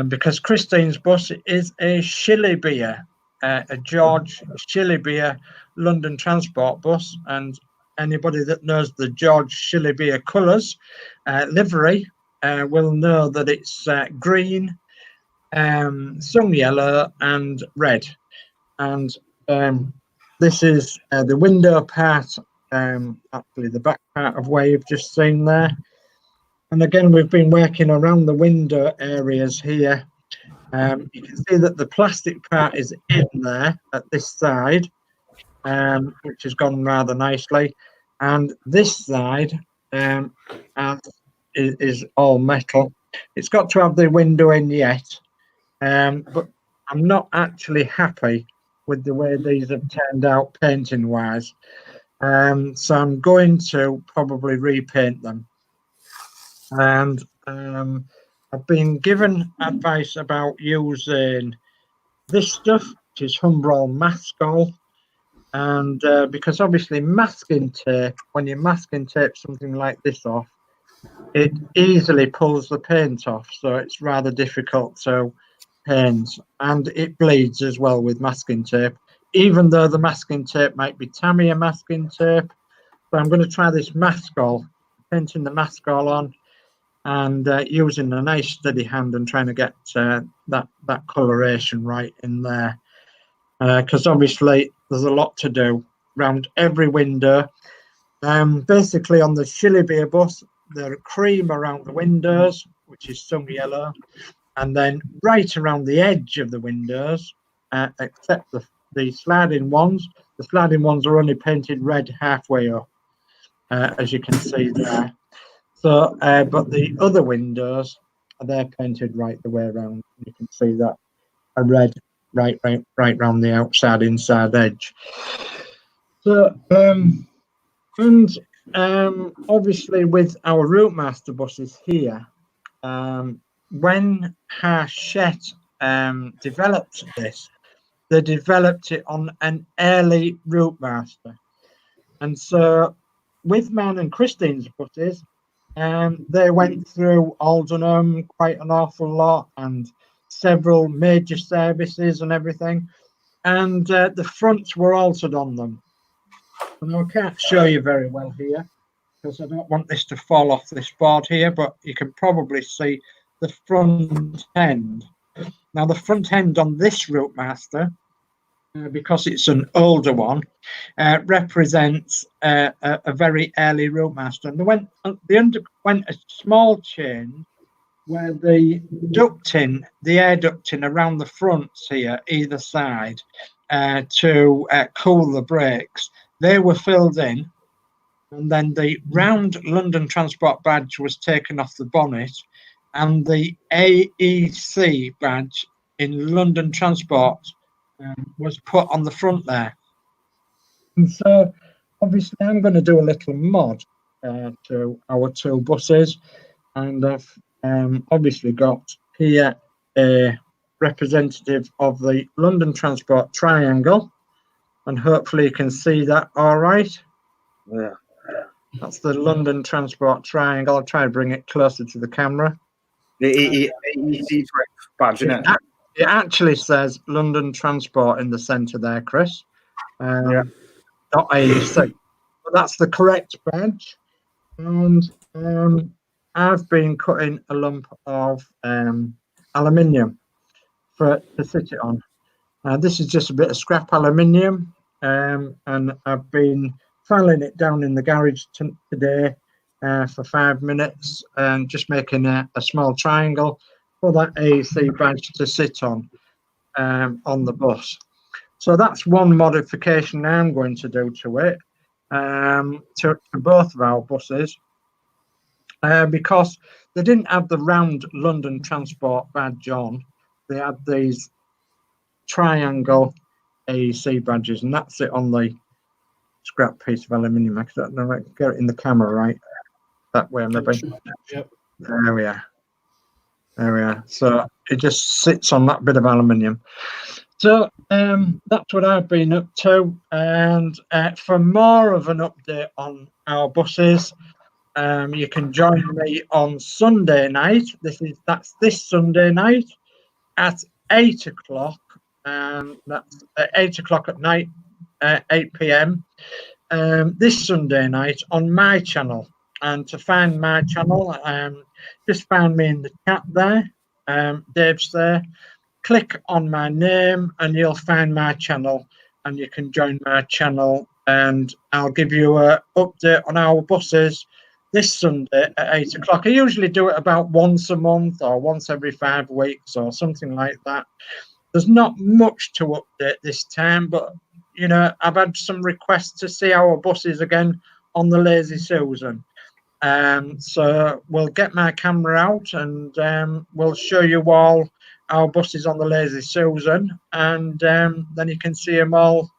Because Christine's bus is a Shilly-Beer, a George Shilly-Beer London Transport bus, and anybody that knows the George Shilly-Beer colours livery will know that it's green, sun yellow, and red. And this is the window part, actually the back part of where you've just seen there. And again, we've been working around the window areas here. You can see that the plastic part is in there at this side, which has gone rather nicely. And this side is all metal. It's got to have the window in yet, but I'm not actually happy with the way these have turned out painting wise. So I'm going to probably repaint them. And I've been given advice about using this stuff, which is Humbrol Mascol. And because obviously masking tape, when you masking tape something like this off, it easily pulls the paint off. So it's rather difficult to paint, and it bleeds as well with masking tape, even though the masking tape might be Tamiya masking tape. So I'm going to try this Mascol, painting the Mascol on, and using a nice steady hand and trying to get that coloration right in there, because obviously there's a lot to do around every window. Basically on the Shilly-Beer bus, they're cream around the windows, which is sun yellow, and then right around the edge of the windows, except the sliding ones. The sliding ones are only painted red halfway up, as you can see there. So, but the other windows, they're painted right the way around. You can see that a red right round the inside edge. So, obviously with our Routemaster buses here, when Hachette developed this, they developed it on an early Routemaster. And so with mine and Christine's buses, they went through Aldenham quite an awful lot and several major services and everything. And the fronts were altered on them. And I can't show you very well here because I don't want this to fall off this board here, but you can probably see the front end. Now, the front end on this Routemaster, because it's an older one, represents a very early Routemaster. And they underwent a small change where the air ducting around the fronts here, either side, to cool the brakes, they were filled in. And then the round London Transport badge was taken off the bonnet, and the AEC badge in London Transport was put on the front there. And so obviously I'm going to do a little mod to our two buses, and I've obviously got here a representative of the London Transport triangle, and hopefully you can see that all right.
Yeah.
That's the London Transport triangle. I'll try to bring it closer to the camera.
The AEC badge, isn't it?
It actually says London Transport in the centre there, Chris.
Yeah.
Not AEC. But that's the correct badge. And I've been cutting a lump of aluminium to sit it on. This is just a bit of scrap aluminium, and I've been filing it down in the garage today for 5 minutes and just making a small triangle for that AEC badge to sit on the bus. So that's one modification I'm going to do to it, to both of our buses, because they didn't have the round London Transport badge on. They had these triangle AEC badges, and that's it on the scrap piece of aluminium. I don't know, get it in the camera right that way, maybe.
Yep.
There we are. There we are. So it just sits on that bit of aluminium. So that's what I've been up to. And for more of an update on our buses, you can join me on Sunday night. That's this Sunday night at 8 o'clock. That's at 8 o'clock at night, 8 p.m. This Sunday night on my channel. And to find my channel, just found me in the chat there. Dave's there. Click on my name and you'll find my channel, and you can join my channel, and I'll give you an update on our buses this Sunday at 8 o'clock. I usually do it about once a month or once every 5 weeks or something like that. There's not much to update this time, but you know, I've had some requests to see our buses again on the Lazy Susan. So we'll get my camera out and we'll show you all our buses on the Lazy Susan, and then you can see them all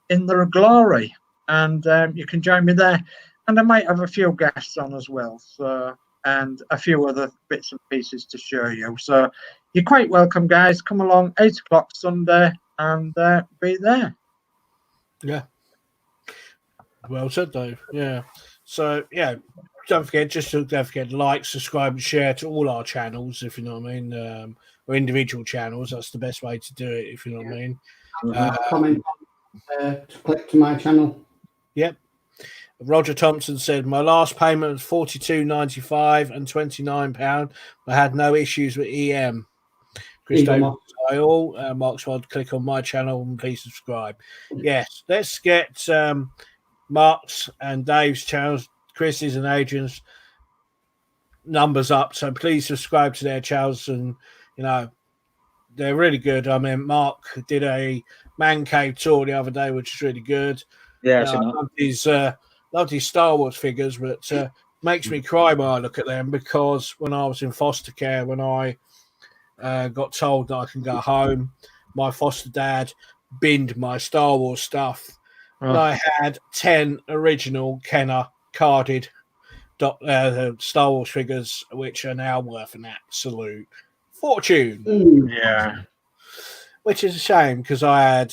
in their glory, and you can join me there. And I might have a few guests on as well, so, and a few other bits and pieces to show you. So you're quite welcome, guys. Come along, 8 o'clock Sunday, and be there.
Yeah. Well said, Dave. Yeah. So, yeah, don't forget to like, subscribe, and share to all our channels, if you know what I mean, or individual channels. That's the best way to do it, if you know what I mean.
Comment, to click to my channel.
Yep. Roger Thompson said, my last payment was $42.95 and £29. I had no issues with EM. Christopher Markswell, click on my channel and please subscribe. Yes, let's get Mark's and Dave's channels, Chris's and Adrian's numbers up. So please subscribe to their channels, and you know they're really good. I mean, Mark did a man cave tour the other day, which is really good.
Yeah,
I loved his Star Wars figures, but makes me cry when I look at them, because when I was in foster care, when I got told that I can go home, my foster dad binned my Star Wars stuff. And I had 10 original Kenner carded Star Wars figures, which are now worth an absolute fortune.
Yeah.
Which is a shame because I had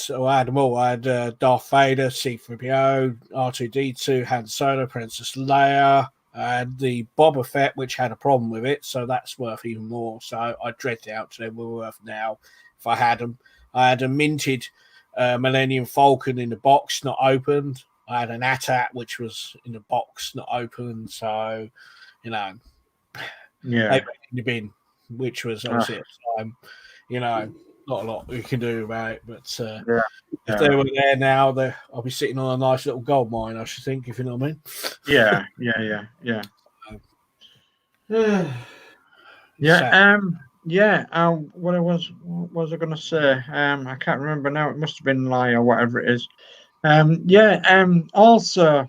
them all. I had Darth Vader, C-3PO, R2-D2, Han Solo, Princess Leia, and the Boba Fett, which had a problem with it, so that's worth even more. So I dread the out to them were worth now if I had them. I had a minted Millennium Falcon in the box, not opened. I had an AT-AT, which was in the box, not opened. So, you know,
Yeah.
in the bin, which was obviously at the time, you know, not a lot we can do about it. But if they were there now, I'll be sitting on a nice little gold mine, I should think, if you know what I mean.
Yeah. What was I going to say? I can't remember now. It must have been Lie or whatever it is. Also,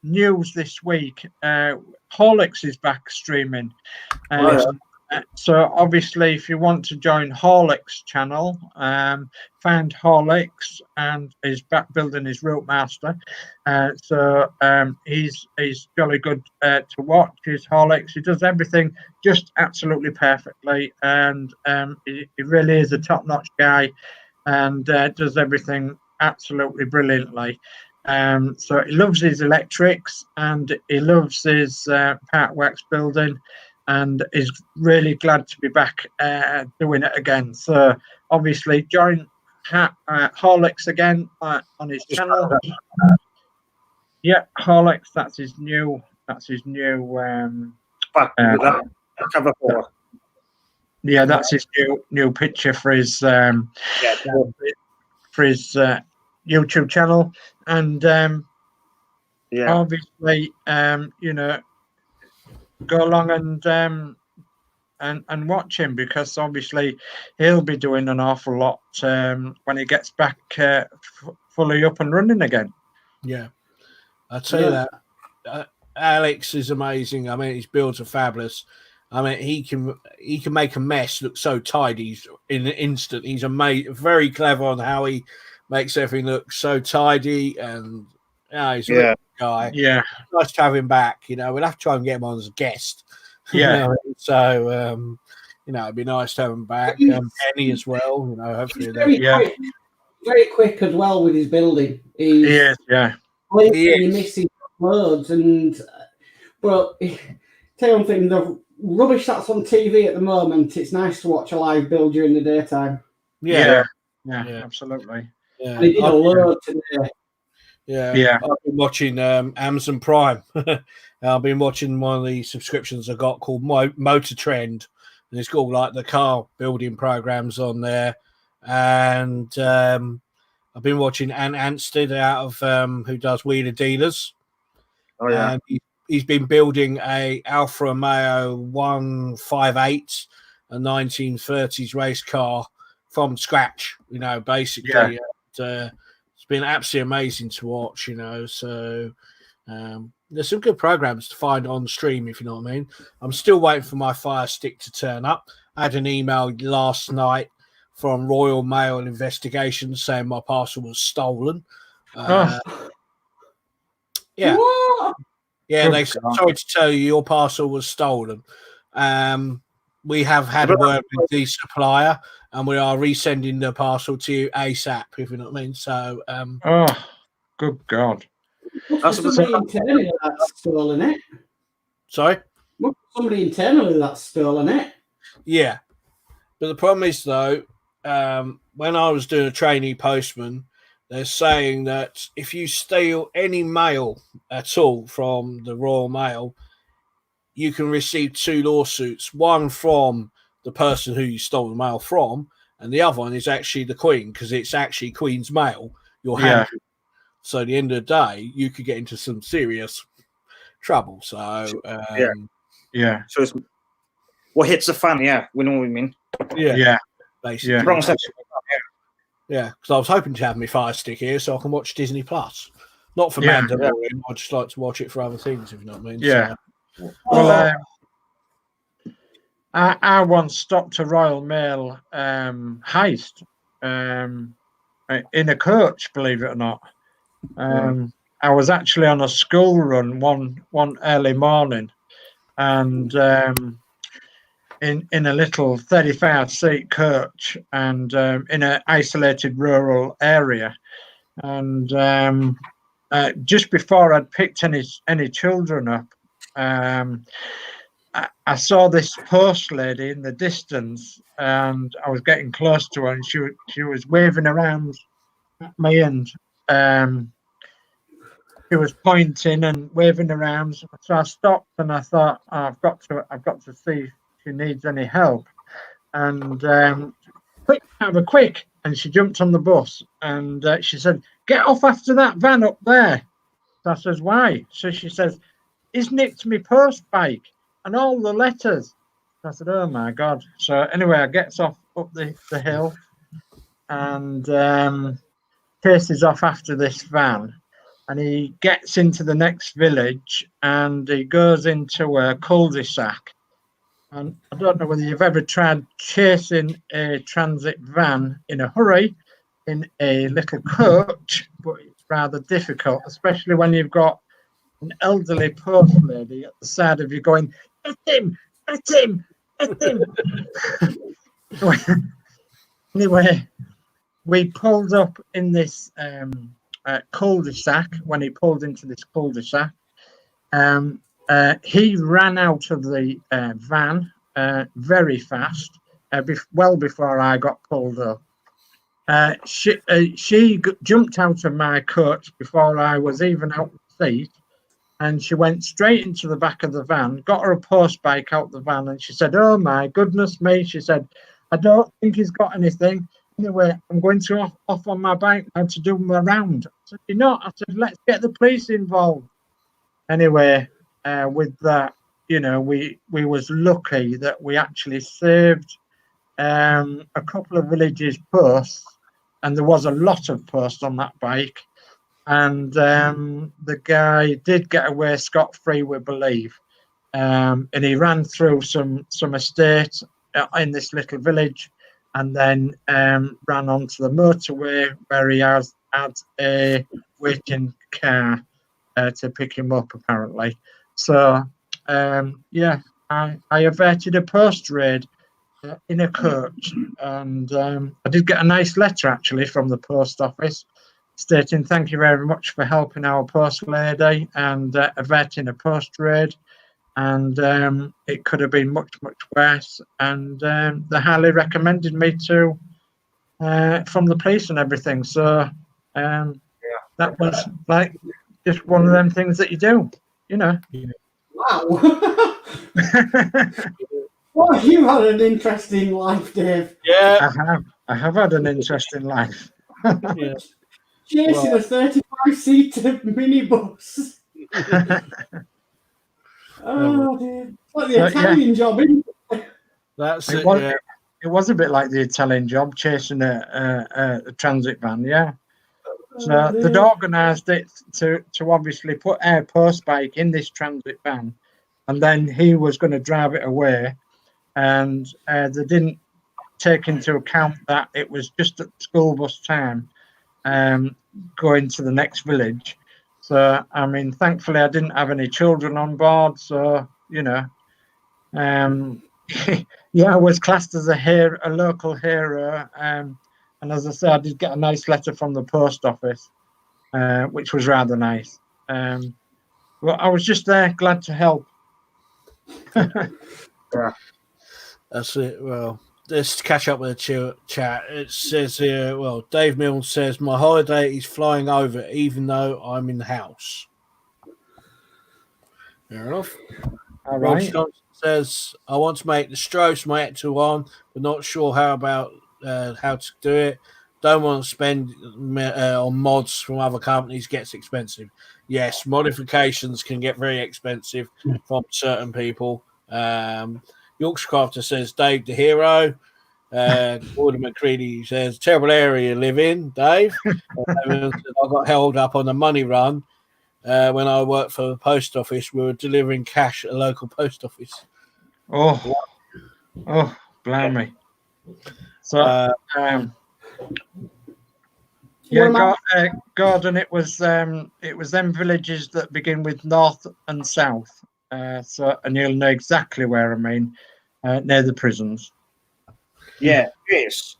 news this week. Horlicks is back streaming. So obviously, if you want to join Horlicks channel, find Horlicks, and he's back building his Route Master. So he's jolly good to watch. His Horlicks, he does everything just absolutely perfectly, and he really is a top-notch guy, and does everything absolutely brilliantly. So he loves his electrics, and he loves his part works building, and is really glad to be back doing it again. So obviously join Horlicks again on his channel. Horlicks, that's his new
cover photo.
Yeah, that's his new picture for his YouTube channel. And obviously you know, go along and watch him, because obviously he'll be doing an awful lot when he gets back fully up and running again.
Yeah, I'll tell you that. Alex is amazing. I mean, his builds are fabulous. I mean, he can make a mess look so tidy in an instant. He's very clever on how he makes everything look so tidy, and he's a really good guy.
Yeah,
nice to have him back. You know, we'll have to try and get him on as a guest.
Yeah.
So you know, it'd be nice to have him back. Penny as well. You know, hopefully
very quick as well with his building.
He is.
You're missing loads, but tell you one thing: the rubbish that's on TV at the moment, it's nice to watch a live build during the daytime.
Yeah, absolutely.
Yeah. And he did a load today.
Yeah. I've been watching Amazon Prime. I've been watching one of the subscriptions I got called Motor Trend, and it's got all like the car building programs on there. And I've been watching Ant Anstead out of who does Wheeler Dealers.
Oh yeah.
And he's been building a Alfa Romeo 158, a 1930s race car from scratch. You know, basically. It's been absolutely amazing to watch, you know. So there's some good programs to find on stream, if you know what I mean. I'm still waiting for my Fire Stick to turn up. I had an email last night from Royal Mail Investigations saying my parcel was stolen. Yeah.
What?
Yeah, they said, sorry to tell you, your parcel was stolen. We have had a word with the supplier, and we are resending the parcel to you ASAP, if you know what I mean. So,
good God.
Somebody internally that's stolen it.
Sorry?
Somebody internally that's stolen it.
Yeah. But the problem is, though, when I was doing a trainee postman, they're saying that if you steal any mail at all from the Royal Mail, you can receive 2 lawsuits, one from the person who you stole the mail from, and the other one is actually the Queen, because it's actually Queen's mail you're handling. So at the end of the day, you could get into some serious trouble. So,
So it's what hits the fan, we know what we mean.
Basically. Yeah, because I was hoping to have my Fire Stick here so I can watch Disney Plus. Not for Mandalorian, I'd just like to watch it for other things, if you know what I mean.
Yeah. So, well, I once stopped a Royal Mail heist in a coach, believe it or not. I was actually on a school run one early morning, and in a little 35-seat coach, and in an isolated rural area, and just before I'd picked any children up, I saw this post lady in the distance, and I was getting close to her, and she was waving around at me, and she was pointing and waving around. So I stopped and I thought, oh, I've got to see if she needs any help. And quick, have a quick. And she jumped on the bus, and she said, "Get off after that van up there." So I says, "Why?" So she says, "He's nicked me post bike and all the letters." So I said, "Oh my God." So anyway, I gets off up the hill and chases off after this van. And he gets into the next village, and he goes into a cul-de-sac. And I don't know whether you've ever tried chasing a transit van in a hurry in a little coach, but it's rather difficult, especially when you've got an elderly post lady at the side of you going, "Get him, get him, get him." Anyway, we pulled up in this cul-de-sac. When he pulled into this cul-de-sac, he ran out of the van very fast, well before I got pulled up. She jumped out of my coach before I was even out the seat, and she went straight into the back of the van, got her a post bike out the van, and she said, "Oh my goodness me," she said, "I don't think he's got anything. Anyway, I'm going to off on my bike now to do my round." I said, "You're not?" I said, "Let's get the police involved." Anyway, with that, we was lucky that we actually saved a couple of villages' posts, and there was a lot of posts on that bike. And the guy did get away scot-free, we believe. And he ran through some estate in this little village, and then ran onto the motorway where he had a waiting car to pick him up, apparently. So, yeah, I averted a post raid in a coach, and I did get a nice letter, actually, from the post office stating, "Thank you very much for helping our post lady and averting a post raid. And it could have been much, much worse. And they highly recommended me to from the police and everything." So that was like just one of them things that you do,
Wow. Well, you had an interesting life, Dave.
Yeah.
I have had an interesting life.
Yeah.
Chasing a 35-seater minibus. Oh, dude. Like the Italian job, isn't it?
That's it.
It was a bit like the Italian job, chasing a transit van, yeah. So they'd organised it to obviously put our post bike in this transit van, and then he was going to drive it away, and they didn't take into account that it was just at school bus time, going to the next village. So, I mean, thankfully I didn't have any children on board, so, yeah, I was classed as a local hero, and as I said, I did get a nice letter from the post office, which was rather nice. Well, I was just there, glad to help.
Yeah. That's it. Well, let's catch up with the chat. It says here, well, Dave Mills says, "My holiday is flying over even though I'm in the house." Fair enough.
All
Rob
right.
Johnson says, "I want to make the Strauss my Ecto one, but not sure how to do it. Don't want to spend on mods from other companies. Gets expensive." Yes, modifications can get very expensive from certain people. Yorkshire Crafter says, "Dave the hero." Gordon McCready says, "Terrible area you live in, Dave." I got held up on a money run when I worked for the post office. We were delivering cash at a local post office.
Oh, blimey. So, Yeah, Gordon. It was them villages that begin with north and south. And you'll know exactly where I mean, near the prisons.
Yeah, yes.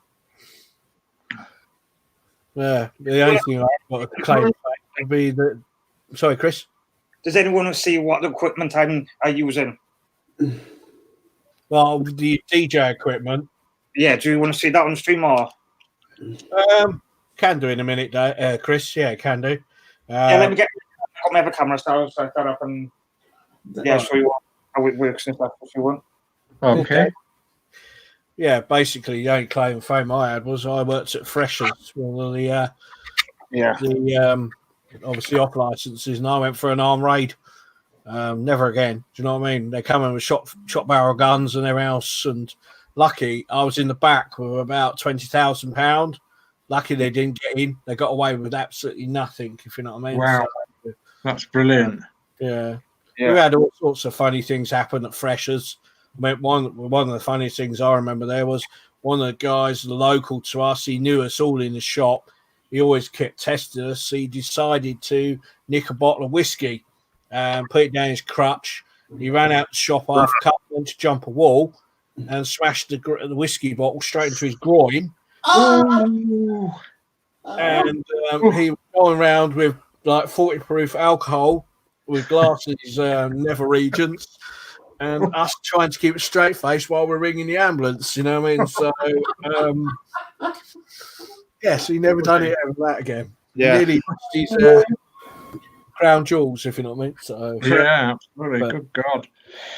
Yeah, the only thing I've got to claim would be that. Sorry, Chris.
Does anyone see what equipment I'm using?
Well, the DJ equipment.
Yeah, do you want to see that on stream or?
Can do in a minute, Chris. Yeah, can do.
Yeah, let me get my other camera so set that up and show you how it works and stuff if you want.
Okay.
Yeah, basically the only claim fame I had was I worked at Freshers, one of the obviously off licenses, and I went for an armed raid. Never again. Do you know what I mean? They come in with shot barrel guns and everything else, and lucky I was in the back with about £20,000. Lucky they didn't get in. They got away with absolutely nothing, if you know what I mean.
Wow, that's brilliant.
Yeah. We had all sorts of funny things happen at Freshers. I mean, one of the funniest things I remember there was one of the guys local to us. He knew us all in the shop. He always kept testing us. He decided to nick a bottle of whiskey and put it down his crutch. He ran out the shop half cut, went to jump a wall, and smashed the whiskey bottle straight into his groin.
Oh.
And he was going around with like 40 proof alcohol with glasses, never regents, and us trying to keep a straight face while we're ringing the ambulance. You know what I mean? So, so he never done it ever that again.
Yeah,
really, he's crown jewels, if you know what I mean. So
yeah, absolutely. Good God.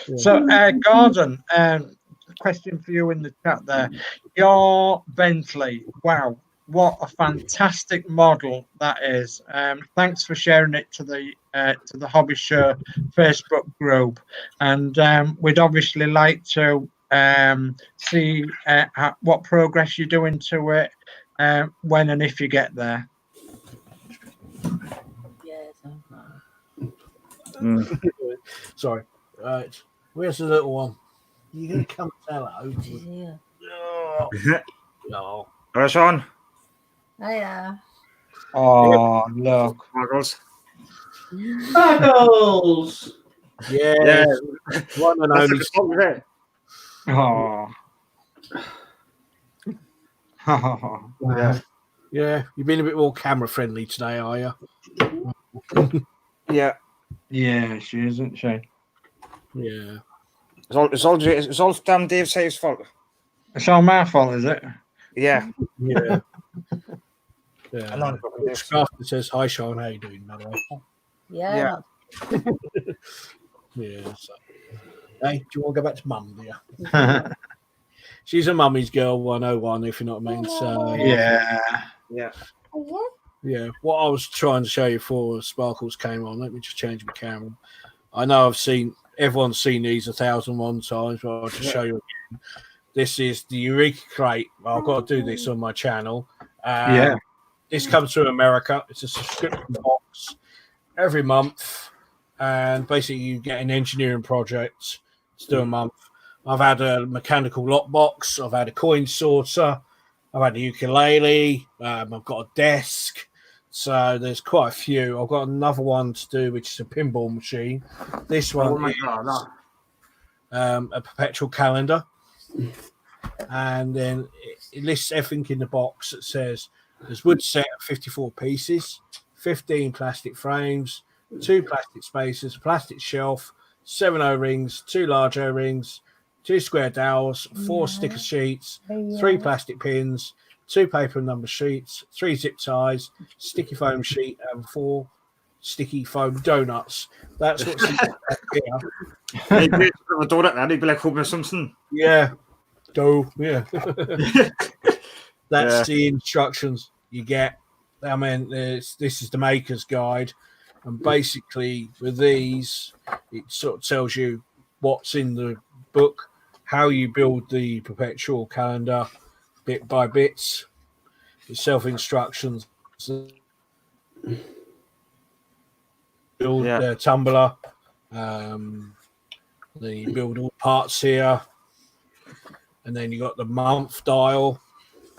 Yeah. So, Gordon, question for you in the chat there. Your Bentley, wow, what a fantastic model that is. Thanks for sharing it to the Hobby Show Facebook group, and we'd obviously like to see what progress you're doing to it when and if you get there.
Sorry. Right. Where's the little one? You gonna come tell her?
No. Right, Sean.
Hiya.
Oh, look.
Buggles!
Yeah. One and only.
Oh.
Yeah. You've been a bit more camera friendly today, are you?
Yeah.
Yeah, she isn't she?
Yeah.
It's all damn Dave Say's fault.
It's all my fault, is it?
Yeah.
Yeah. Yeah. Scrafton says, "Hi, Sean. How you doing, by the way?"
Yeah.
Yeah. So. Hey, do you want to go back to Mum, dear? She's a mummy's girl 101, if you know what I mean. So
yeah.
Yeah. What I was trying to show you before Sparkles came on. Let me just change my camera. I know everyone's seen these 1,001 times, but I'll just show you again. This is the Eureka Crate. I've got to do this on my channel. This comes through America. It's a subscription box every month, and basically you get an engineering project to do a month. I've had a mechanical lockbox. I've had a coin sorter. I've had a ukulele. I've got a desk. So there's quite a few. I've got another one to do, which is a pinball machine. This one is a perpetual calendar. And then it lists everything in the box. It says there's wood set of 54 pieces, 15 plastic frames, 2 plastic spacers, plastic shelf, 7 O-rings, 2 large O-rings, 2 square dowels, 4 sticker sheets, 3 plastic pins, 2 paper and number sheets, 3 zip ties, sticky foam sheet, and 4 sticky foam donuts. That's what's in here.
He'd be a donut then. He'd be like Homer Simpson.
Yeah. That's the instructions you get. I mean, this is the maker's guide, and basically with these, it sort of tells you what's in the book, how you build the perpetual calendar, bit by bits. It's self-instructions. Build the tumbler. You build all parts here. And then you got the month dial.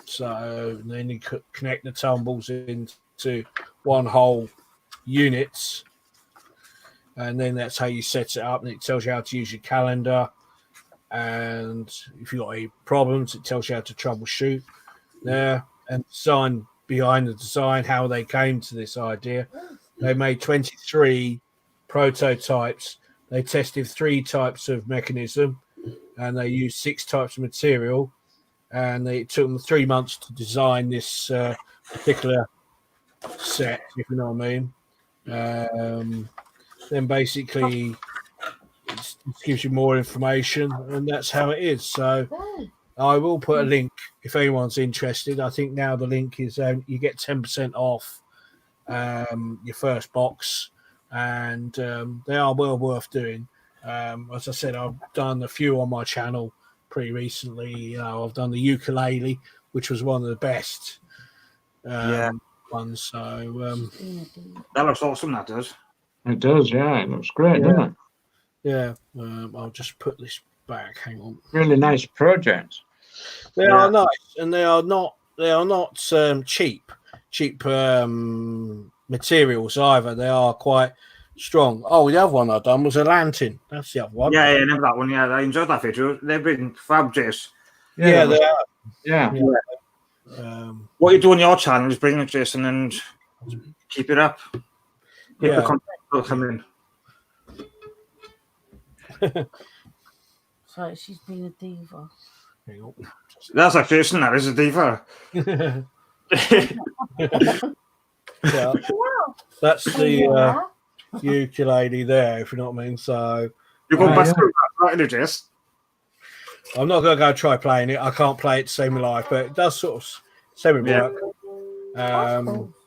So then you connect the tumbles into one whole units, and then that's how you set it up. And it tells you how to use your calendar, and if you've got any problems, it tells you how to troubleshoot there. And design behind the design, how they came to this idea. They made 23 prototypes. They tested 3 types of mechanism, and they used 6 types of material. And it took them 3 months to design this particular set, if you know what I mean. Then basically it gives you more information, and that's how it is. So I will put a link if anyone's interested. I think now the link is you get 10% off your first box, and they are well worth doing. As I said, I've done a few on my channel pretty recently. I've done the ukulele, which was one of the best ones. So
that looks awesome. That does.
It does, yeah. It looks great, doesn't it?
yeah, I'll just put this back. Hang on.
Really nice project.
They are nice, and they are not cheap materials either. They are quite strong. Oh, the other one I've done was a lantern. That's the other one.
Yeah, I remember that one. Yeah, I enjoyed that video. They've been fab, Jace.
Yeah, they are.
Yeah.
What you do on your channel is bring it, Jason, and keep it up. Keep the content coming in.
Sorry, she's been a diva.
That's like Jason. That is a diva.
Yeah, that's the ukulele there, if you know what I mean. So
you go back through that, right, Jace?
I'm not going to go try playing it. I can't play it to save my life, but it does sort of semi-work.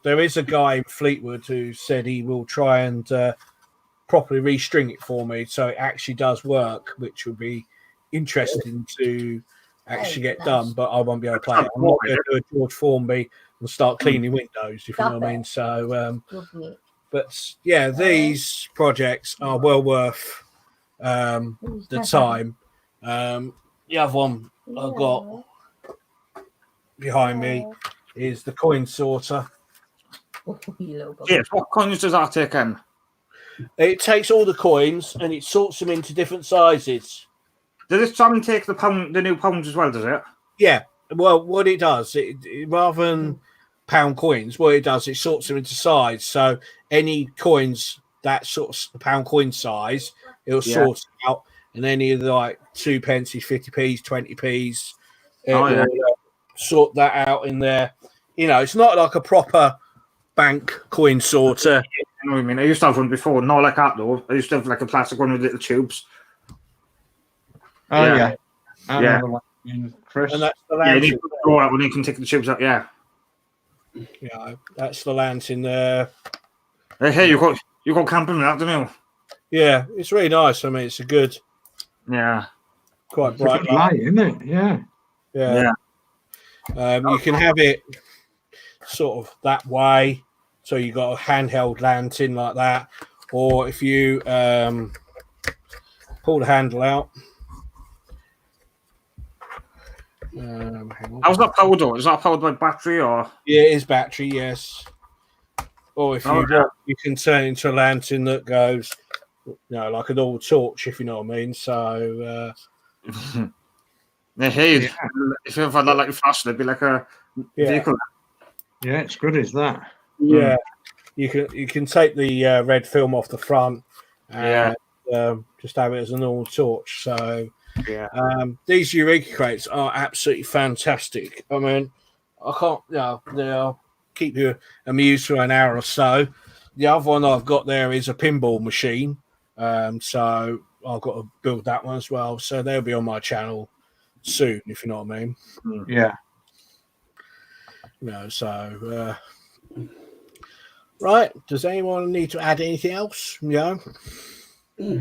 There is a guy in Fleetwood who said he will try and properly restring it for me, so it actually does work, which would be interesting to actually get done, but I won't be able to play it. I'm not going to do a George Formby and start cleaning windows, if you know what I mean. So, but yeah, these projects are well worth the time. The other one I've got behind me is the coin sorter.
Yes, what coins does that take in?
It takes all the coins and it sorts them into different sizes.
Does it try and take the new pounds as well, does it?
Yeah. Well, what it does, it rather than pound coins, what it does, it sorts them into size. So any coins that sort of pound coin size, it'll sort it out. And any of the like 2 pence, 50p's, 20p's, it'll sort that out in there. You know, it's not like a proper bank coin sorter.
You know what I mean? I used to have one before, not like that though. I used to have like a plastic one with little tubes.
Oh yeah.
Chris. And that's the
lantern. Yeah, you need to draw out when you can take the tubes out. Yeah.
Yeah, that's the lantern there.
Hey, you got camping with that, don't you?
Yeah, it's really nice. I mean, it's a good.
Yeah.
Quite bright
light, isn't it? Yeah.
You can have it sort of that way, so you got a handheld lantern like that, or if you pull the handle out.
How's that powered though? Is that powered by battery or?
Yeah, it is battery, yes. Or if you can turn it into a lantern that goes, like an old torch, if you know what I mean. So
if you had that like flash, it'd be like a vehicle.
Yeah, it's good as that.
Yeah, you can take the red film off the front and just have it as a normal torch. So these Eureka crates are absolutely fantastic. I mean, I can't, they'll keep you amused for an hour or so. The other one I've got there is a pinball machine. So I've got to build that one as well. So they'll be on my channel soon, if you know what I mean.
Yeah.
Right. Does anyone need to add anything else? Yeah.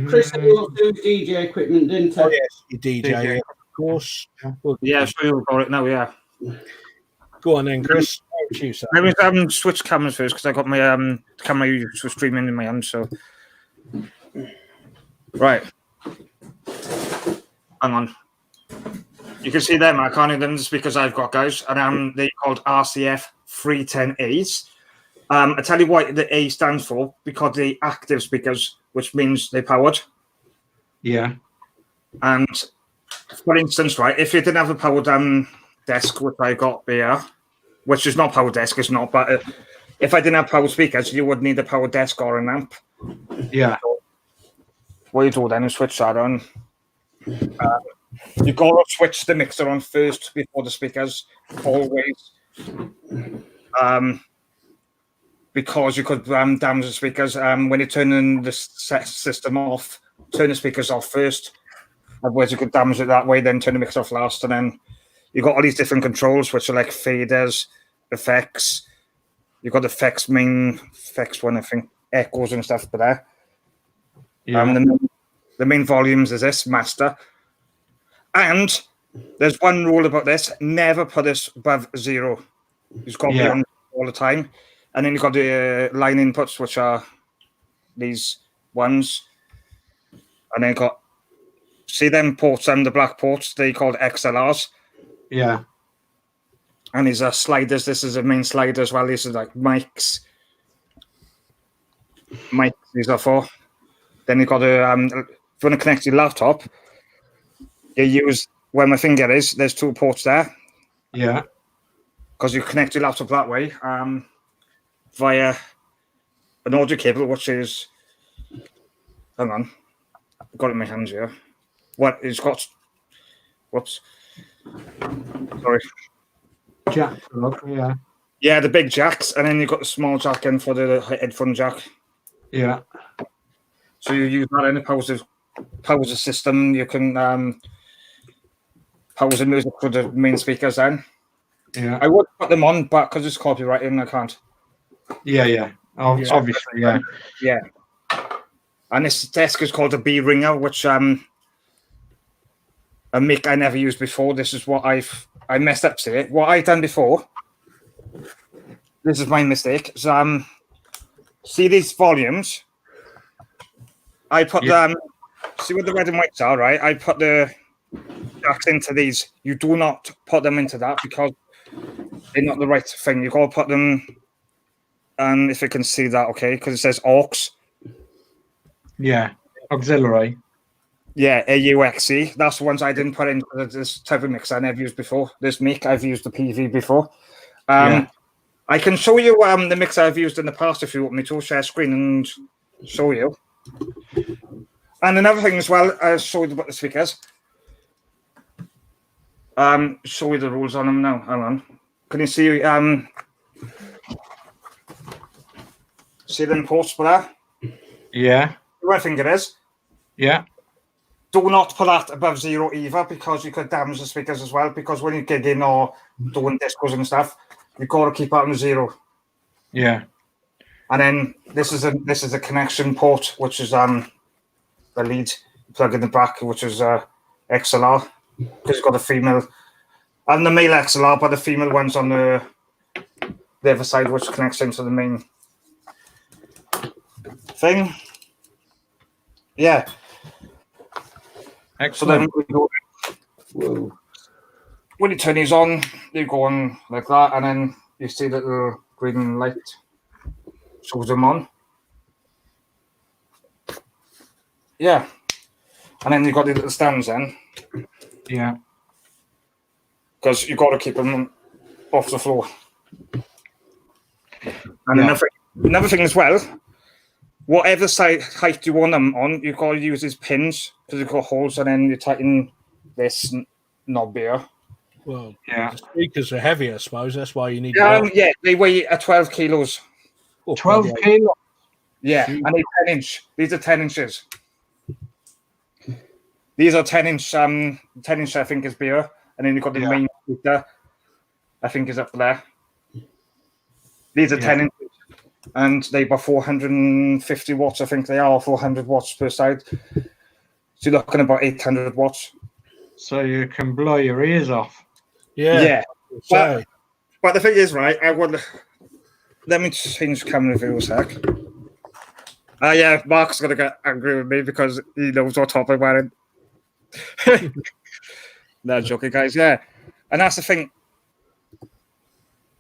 Chris, you also do DJ equipment, didn't he?
Oh, yes, you DJ, of course.
Yeah, so you've got it now, yeah.
Go on then, Chris.
Let me switch cameras first because I got my camera used for streaming in my hand, so. Right. Hang on. You can see them. I can't even the speakers I've got, guys, and they're called RCF 310As. I tell you what the A stands for, because they're active speakers, which means they're powered.
Yeah.
And for instance, right, if you didn't have a powered desk, which I got here, which is not powered desk, it's not, but if I didn't have powered speakers, you would need a powered desk or an amp.
Yeah.
So what you do then is switch that on. You've got to switch the mixer on first before the speakers, always. Because you could damage the speakers. When you're turning the system off, turn the speakers off first. Otherwise, you could damage it that way, then turn the mixer off last. And then you've got all these different controls, which are like faders, effects. You've got effects, main effects one, I think, echoes and stuff, but there.
Yeah.
The main volumes is this, master. And there's one rule about this: never put this above 0. It's got to be on all the time. And then you've got the line inputs, which are these ones. And then you've got, see them ports and the black ports, they called XLRs.
Yeah.
And these are sliders. This is a main slider as well. These are like mics. These are for. Then you've got to, if you want to connect your laptop, you use where my finger is, there's 2 ports there.
Yeah.
Because you connect your laptop that way via an audio cable, which is, hang on, I've got it in my hands here. What it's got, whoops, sorry.
Jack plug, yeah.
Yeah, the big jacks, and then you've got the small jack in for the headphone jack.
Yeah.
So you use that, and it powers the system. You can power the music for the main speakers then.
Yeah.
I would put them on, but because it's copyrighted, I can't.
Yeah, yeah. Obviously, yeah.
Yeah. And this desk is called a B ringer, which a mic I never used before. This is what I messed up today. What I've done before, this is my mistake. Is, see these volumes? I put them, see what the red and whites are, right? I put the jacks into these. You do not put them into that because they're not the right thing. You've got to put them, and if you can see that, okay, because it says aux.
Yeah, auxiliary.
Yeah, AUXE. That's the ones I didn't put in this type of mix I never used before. This mic, I've used the PV before. I can show you the mix I've used in the past if you want me to share screen and show you. And another thing as well, I'll show you about the speakers. Show you the rules on them now. Hang on. Can you see see them ports for that?
Yeah.
What I think it is.
Yeah.
Do not put that above 0 either, because you could damage the speakers as well. Because when you get in or doing discos and stuff, you've got to keep that on 0.
Yeah.
And then this is a connection port, which is the lead plug in the back, which is XLR, because it's got a female and the male XLR, but the female one's on the other side, which connects into the main thing. Yeah.
Excellent.
So then we go, whoa. When you turn these on, you go on like that, and then you see the little green light shows them on. Yeah. And then you've got the little stands then.
Yeah.
Because you've got to keep them off the floor. And another thing as well, whatever side height you want them on, you've got to use these pins, because you've got holes, and then you tighten this knob here.
Well,
yeah.
The speakers are heavy, I suppose. That's why you need.
Yeah, they weigh 12 kilos.
Oh,
12 kilos.
Yeah, and they're 10 inch. These are 10 inches. These are 10 inch. 10 inch, I think, is beer, and then you've got the main speaker. I think is up there. These are 10 inches, and they were 450 watts. I think they are 400 watts per side. So you're looking about 800 watts.
So you can blow your ears off.
Yeah. But the thing is, right, let me change camera view a sec. Yeah, Mark's going to get angry with me because he knows what top I'm wearing. No, joking, guys. Yeah, and that's the thing.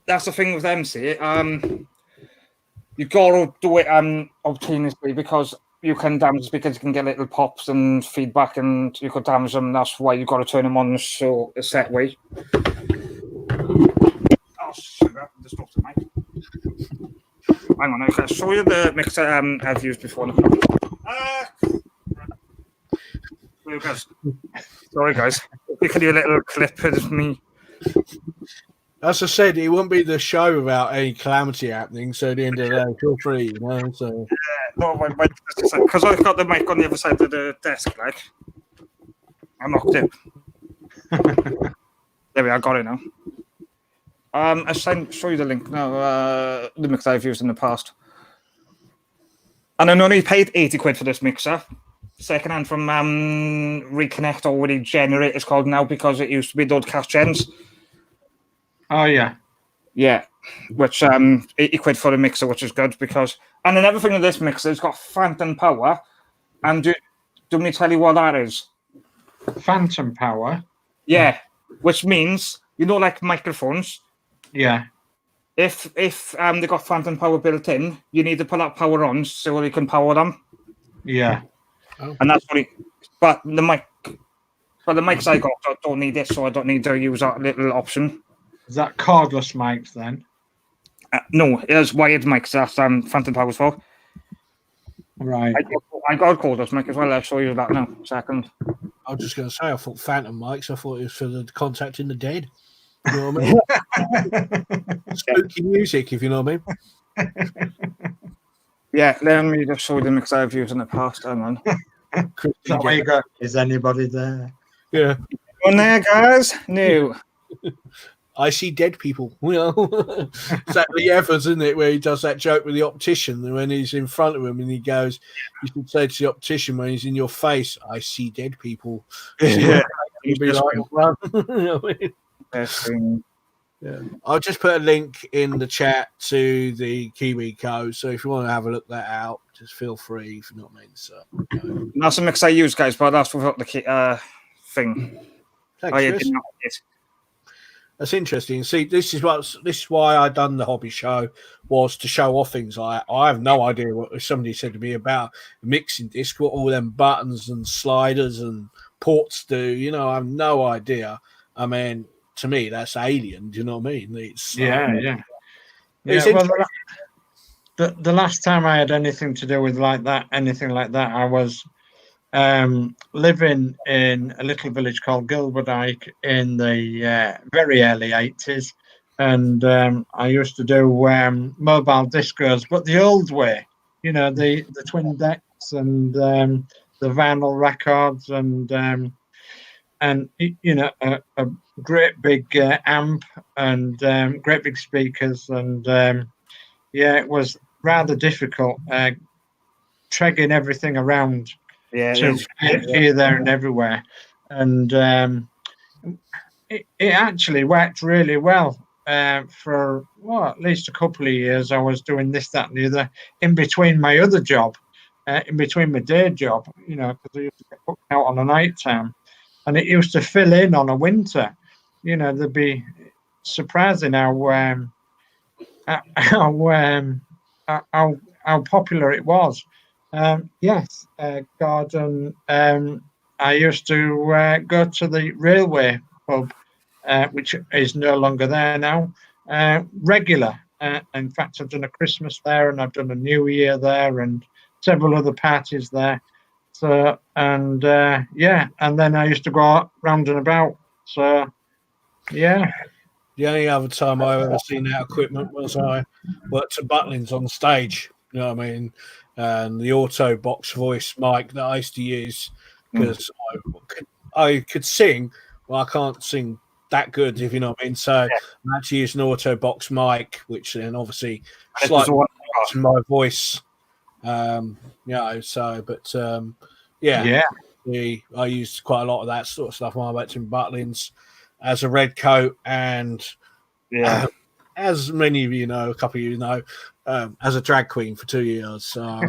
That's the thing with them. See, you gotta do it obtainably because you can damage speakers. You can get little pops and feedback, and you could damage them. That's why you got to turn them on so a set way. Oh, sugar! Just dropped the mic. Hang on, I'll show you the mixer I've used before. There you go. Sorry, guys. You can do a little clip of me.
As I said, it wouldn't be the show without any calamity happening. So at the end of the day, feel free, you know. So
No, because I've got the mic on the other side of the desk, like I'm locked in. There we are, got it now. I'll show you the link now. The mixer I've used in the past, and I only paid 80 quid for this mixer, second hand from Reconnect or Regenerate it's called now because it used to be those cash gens.
Oh yeah,
yeah. Which 80 quid for the mixer, which is good because. And another thing with this mixer, it's got phantom power, and do me tell you what that is?
Phantom power.
Yeah, which means like microphones.
Yeah.
If they got phantom power built in, you need to put that power on so they can power them.
Yeah.
And that's what but the mics I got don't need it, so I don't need to use that little option.
Is that cordless mics then?
No, it has wired mics. That's phantom power's for.
Right.
I got a cordless mic as well. I'll show you that now. Second.
I was just going to say, I thought phantom mics. I thought it was for the contacting the dead. You know what I mean? Spooky music, if you know what I mean.
Yeah, let me just show you the mix I've used in the past. Hang on.
Is anybody there?
Yeah.
On there, guys. No.
I see dead people. You know, exactly Evans, isn't it? Where he does that joke with the optician when he's in front of him, and he goes, "You should say to the optician when he's in your face, I see dead people."
Yeah.
He'd be like, "Run." You know what I mean? Yeah. I'll just put a link in the chat to the Kiwi code, so if you want to have a look that out, just feel free. If you know what I mean. So
that's a mix I use, guys, but that's without the thing.
Thanks, that's interesting. See, this is why I done the hobby show, was to show off things. I have no idea what somebody said to me about a mixing disc, what all them buttons and sliders and ports do. You know, I have no idea. I mean, to me, that's alien. Do you know what I mean? It's
yeah. Well, the last time I had anything to do with anything like that, I was living in a little village called Gilberdyke in the very early 80s, and I used to do mobile discos, but the old way, you know, the twin decks and the vinyl records and you know, a great big amp and great big speakers, and it was rather difficult tregging everything around. To here, there, and everywhere, and it actually worked really well for at least a couple of years. I was doing this, that, and the other in between my other job, in between my day job, you know, because I used to get put out on a night time, and it used to fill in on a winter. You know, there'd be surprising how popular it was. Yes, Gordon. I used to go to the railway pub, which is no longer there now, regular. In fact, I've done a Christmas there, and I've done a New Year there, and several other parties there. So, and and then I used to go out round and about. So, yeah.
The only other time I've ever seen that equipment was I worked at Butlins on stage. You know what I mean? And the auto box voice mic that I used to use because I could sing. Well, I can't sing that good, if you know what I mean. So I actually used an auto box mic, which then obviously slightly to my voice. You know, so but I used quite a lot of that sort of stuff when I worked in Butlins as a red coat, and as many of you know, a couple of you know, as a drag queen for 2 years. So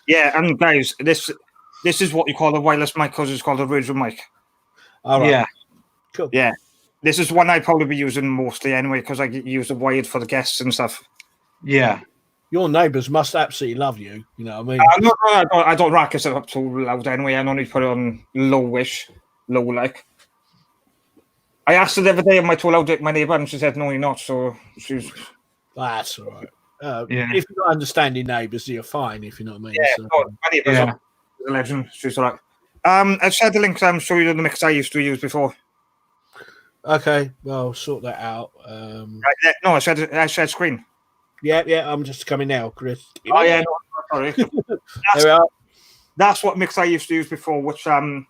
and guys, this is what you call a wireless mic because it's called a radio mic.
All right.
Yeah.
Cool.
Yeah. This is one I'd probably be using mostly anyway, because I use the wired for the guests and stuff.
Yeah.
Your neighbours must absolutely love you. You know what I mean?
No, I don't rack it up too loud anyway. I only put it on lowish, low like. I asked her the other day, am I too loud at my neighbour? And she said, no, you're not. So she's...
That's all right.
Yeah.
If you're not understanding neighbours, you're fine, if you know what I mean.
Yeah,
So,
no, my neighbour's
Yeah.
a legend. She's all right. I've shared the links. I'm show you the mix I used to use before.
okay, well, sort that out.
Yeah, no, I shared screen.
Yeah, I'm just coming now, Chris.
Oh, yeah, no, sorry.
There we are.
That's what mix I used to use before, which it's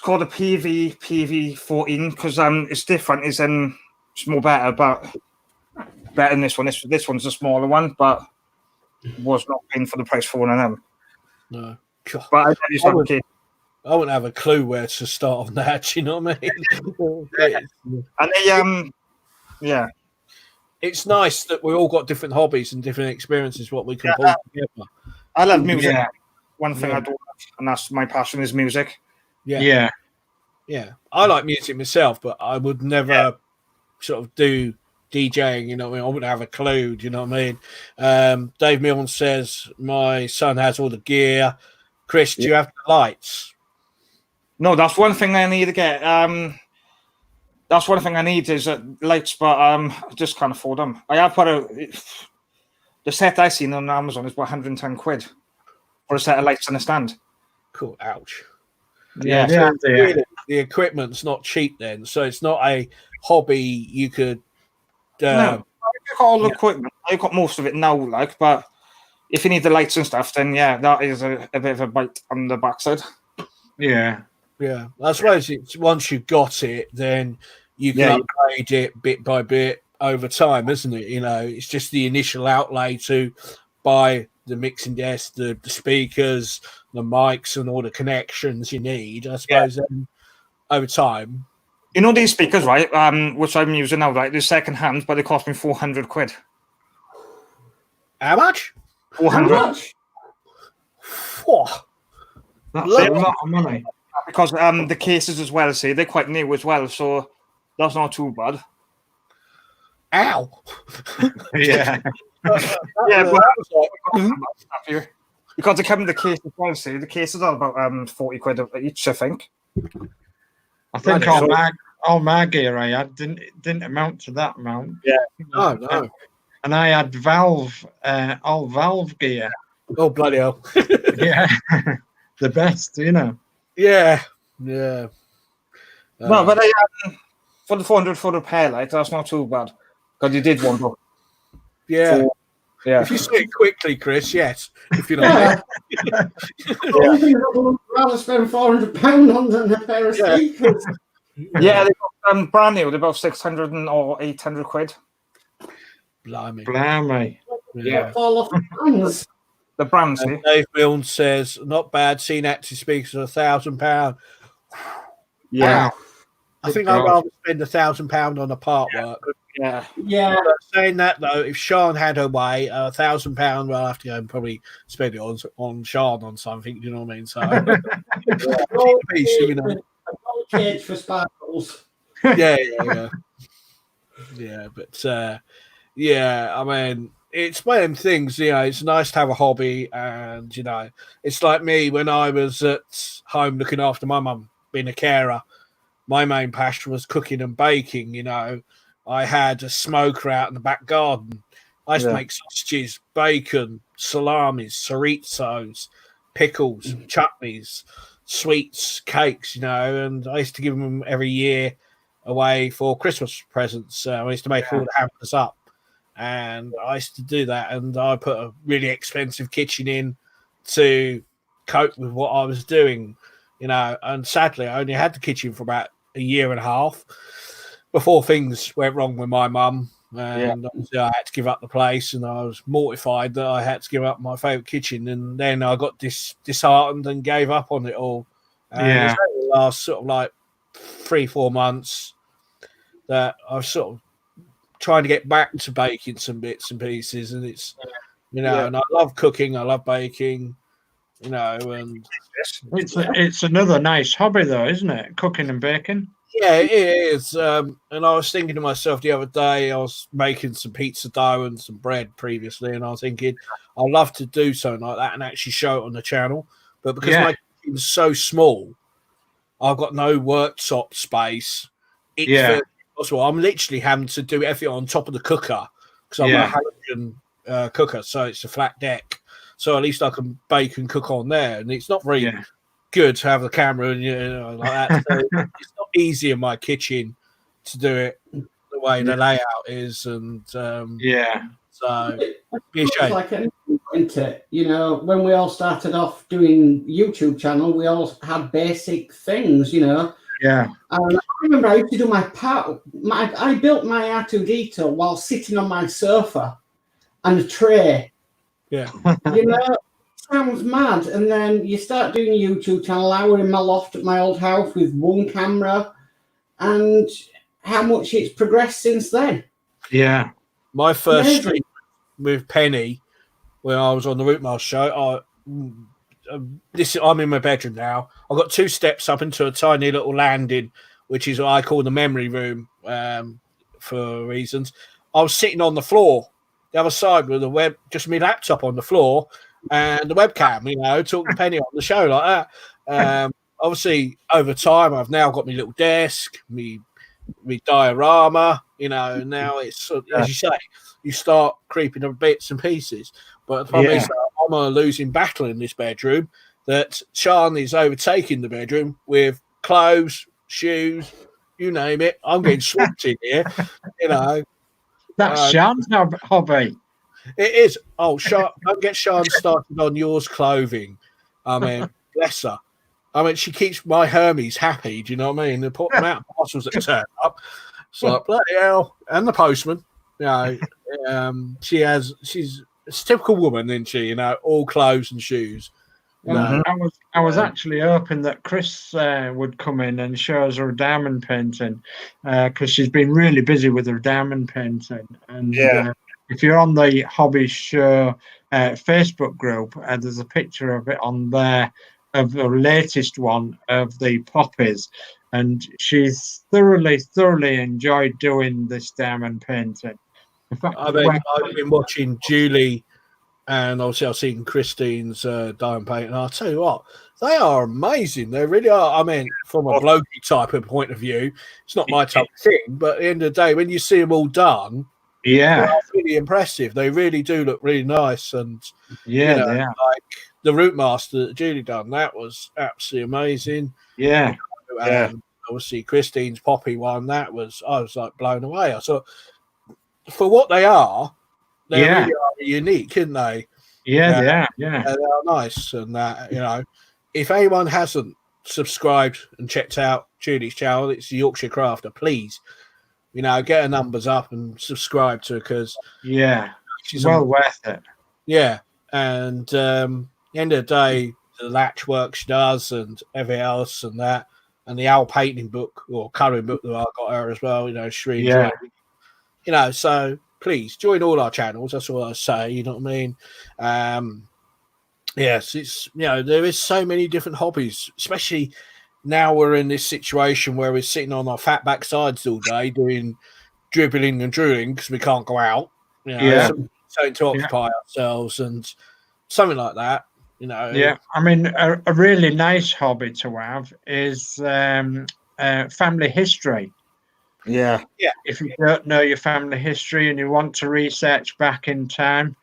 called a PV14 because it's different. It's more better, but better than this one. This one's a smaller one, but was not paying for the price for one of them.
No. God.
But I use that kit.
I wouldn't have a clue where to start on that. You know what I mean?
And they yeah.
It's nice that we all got different hobbies and different experiences. What we can pull together.
I love music.
Yeah.
One thing I do, and that's my passion is music.
Yeah.
I like music myself, but I would never sort of do DJing. You know what I mean? I wouldn't have a clue. Do you know what I mean? Dave Milne says my son has all the gear. Chris, do you have the lights?
No, that's one thing I need to get. That's one thing I need is lights, but I just can't afford them. I have the set I seen on Amazon is about 110 quid for a set of lights and a stand.
Cool. Ouch.
Yeah.
So
Yeah.
really, the equipment's not cheap then. So it's not a hobby you could.
No, I've got all the equipment. I've got most of it now, like, but if you need the lights and stuff, then yeah, that is a bit of a bite on the backside.
Yeah.
Yeah, I suppose it's once you've got it, then you can upgrade it bit by bit over time, isn't it? You know, it's just the initial outlay to buy the mixing desk, the speakers, the mics, and all the connections you need. I suppose then over time.
You know these speakers, right? Which I'm using now, right? They're second hand, but they cost me 400 quid.
How much?
400.
Whoa.
That's a lot of money.
Because the cases as well, see, they're quite new as well, so that's not too bad.
Ow.
Yeah.
Because they come in the case as well, see, the cases are about 40 quid each, I think.
I think all my gear I had didn't amount to that amount.
Yeah.
Oh, no.
And I had all valve gear.
Oh, bloody hell.
Yeah. The best, you know.
Yeah.
No, but for the 400 for the pair light, that's not too bad. Because you did one, though.
Yeah.
Yeah.
If you say it quickly, Chris, yes. If you know.
I'd rather spend £400 on than a pair of speakers.
Yeah, they're brand new. They're about 600 or 800 quid.
Blimey.
Yeah.
Fall off the hands.
The brand new.
Dave Milne says, not bad. Seen active speakers are £1,000.
Yeah.
I think I'd rather spend £1,000 on a part work.
Yeah.
Yeah.
But saying that though, if Sean had her way, £1,000, well, I'll have to go and probably spend it on Sean on something. Do you know what I mean? So, you know.
Cage for sparkles.
Yeah. But I mean, it's one of them things. You know, it's nice to have a hobby, and you know, it's like me when I was at home looking after my mum, being a carer. My main passion was cooking and baking. You know, I had a smoker out in the back garden. I used to make sausages, bacon, salamis, chorizzos, pickles, chutneys, sweets, cakes, you know, and I used to give them every year away for Christmas presents. I used to make all the hampers up, and I used to do that, and I put a really expensive kitchen in to cope with what I was doing, you know, and sadly I only had the kitchen for about a year and a half before things went wrong with my mum, and obviously I had to give up the place, and I was mortified that I had to give up my favourite kitchen, and then I got disheartened and gave up on it all. And it was only the last sort of like 3-4 months that I was sort of trying to get back to baking some bits and pieces, and it's, you know, and I love cooking, I love baking, you know, and
It's another nice hobby, though, isn't it? Cooking and baking.
yeah, it is. And I was thinking to myself the other day, I was making some pizza dough and some bread previously, and I was thinking I'd love to do something like that and actually show it on the channel. But because my kitchen's so small, I've got no worktop space. It's very possible. I'm literally having to do everything on top of the cooker because I've got a halogen cooker, so it's a flat deck. So at least I can bake and cook on there, and it's not very good to have the camera and like that. So it's not easy in my kitchen to do it the way the layout is, and so be a shame.
Like anything, isn't it? You know, when we all started off doing YouTube channel, we all had basic things, you know.
Yeah.
And I remember I used to do I built my R2D2 while sitting on my sofa and a tray.
Yeah.
You know, sounds mad. And then you start doing a YouTube channel. I were in my loft at my old house with one camera, and how much it's progressed since then.
Yeah.
My first stream with Penny when I was on the Rootmaster show, I'm in my bedroom now. I've got 2 steps up into a tiny little landing, which is what I call the memory room for reasons. I was sitting on the floor, the other side with just my laptop on the floor and the webcam, you know, talking to Penny on the show like that. Obviously, over time, I've now got my little desk, my diorama, you know, and now it's, as you say, you start creeping up bits and pieces. But the problem is I'm on a losing battle in this bedroom, that Sean is overtaking the bedroom with clothes, shoes, you name it. I'm getting swamped in here, you know.
That's Sean's hobby.
It is. Oh, Sean, don't get Sean started on yours clothing. I mean, bless her. I mean, she keeps my Hermes happy. Do you know what I mean? The amount of parcels that turn up. It's like, bloody hell. And the postman. You know, she's a typical woman, isn't she? You know, all clothes and shoes.
No. I was actually hoping that Chris would come in and show us her diamond painting, because she's been really busy with her diamond painting. And if you're on the HobbiesShow Facebook group, there's a picture of it on there, of the latest one of the poppies, and she's thoroughly enjoyed doing this diamond painting. In fact,
I've been watching Julie, and obviously I've seen Christine's diamond painting. And I'll tell you what, they are amazing. They really are. I mean, from a blokey type of point of view, it's not my type of thing, but at the end of the day, when you see them all done, they're really impressive. They really do look really nice. And you know, like the Rootmaster that Julie done, that was absolutely amazing.
Yeah.
Obviously Christine's poppy one, I was like blown away. I thought, for what they are, they really are unique, isn't they?
Yeah.
They are nice. And you know, if anyone hasn't subscribed and checked out Julie's channel, it's the Yorkshire Crafter, please, you know, get her numbers up and subscribe to her, because
she's well worth it.
Yeah. And the end of the day, the latch work she does and everything else and that, and the owl painting book or colouring book that I got her as well, you know, she enjoyed it. You know, so please join all our channels. That's all I say. You know what I mean? Yes, it's, you know, there is so many different hobbies, especially now we're in this situation where we're sitting on our fat backsides all day doing dribbling and drooling because we can't go out. You know, something to occupy ourselves and something like that. You know.
Yeah, I mean, a really nice hobby to have is family history.
Yeah.
If you don't know your family history and you want to research back in time,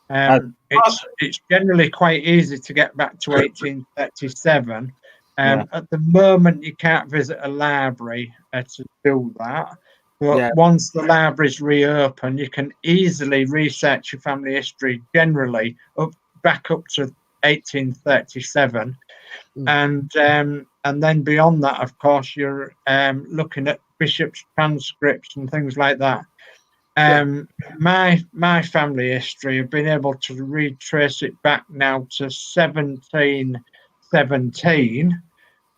it's generally quite easy to get back to 1837. At the moment, you can't visit a library to do that. But once the libraries reopen, you can easily research your family history generally back up to 1837. And then beyond that, of course, you're looking at bishops' transcripts and things like that. My family history, I've been able to retrace it back now to 1717,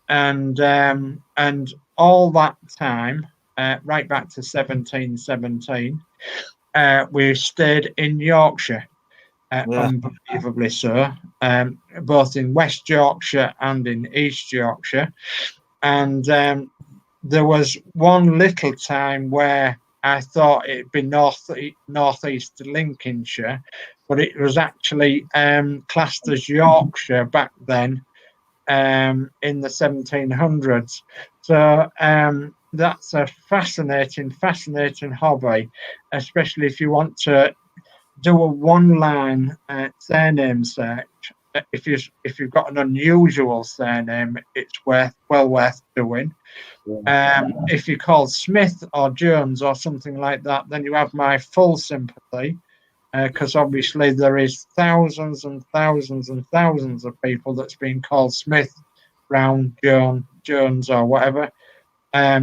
and all that time, right back to 1717, we stayed in Yorkshire. unbelievably so, both in West Yorkshire and in East Yorkshire. And there was one little time where I thought it'd be northeast Lincolnshire, but it was actually classed as Yorkshire back then in the 1700s. So that's a fascinating hobby, especially if you want to do a one-line surname search. If you've got an unusual surname, it's well worth doing. If you're called Smith or Jones or something like that, then you have my full sympathy, because obviously there is thousands and thousands and thousands of people that's been called Smith, Brown, Jones, or whatever.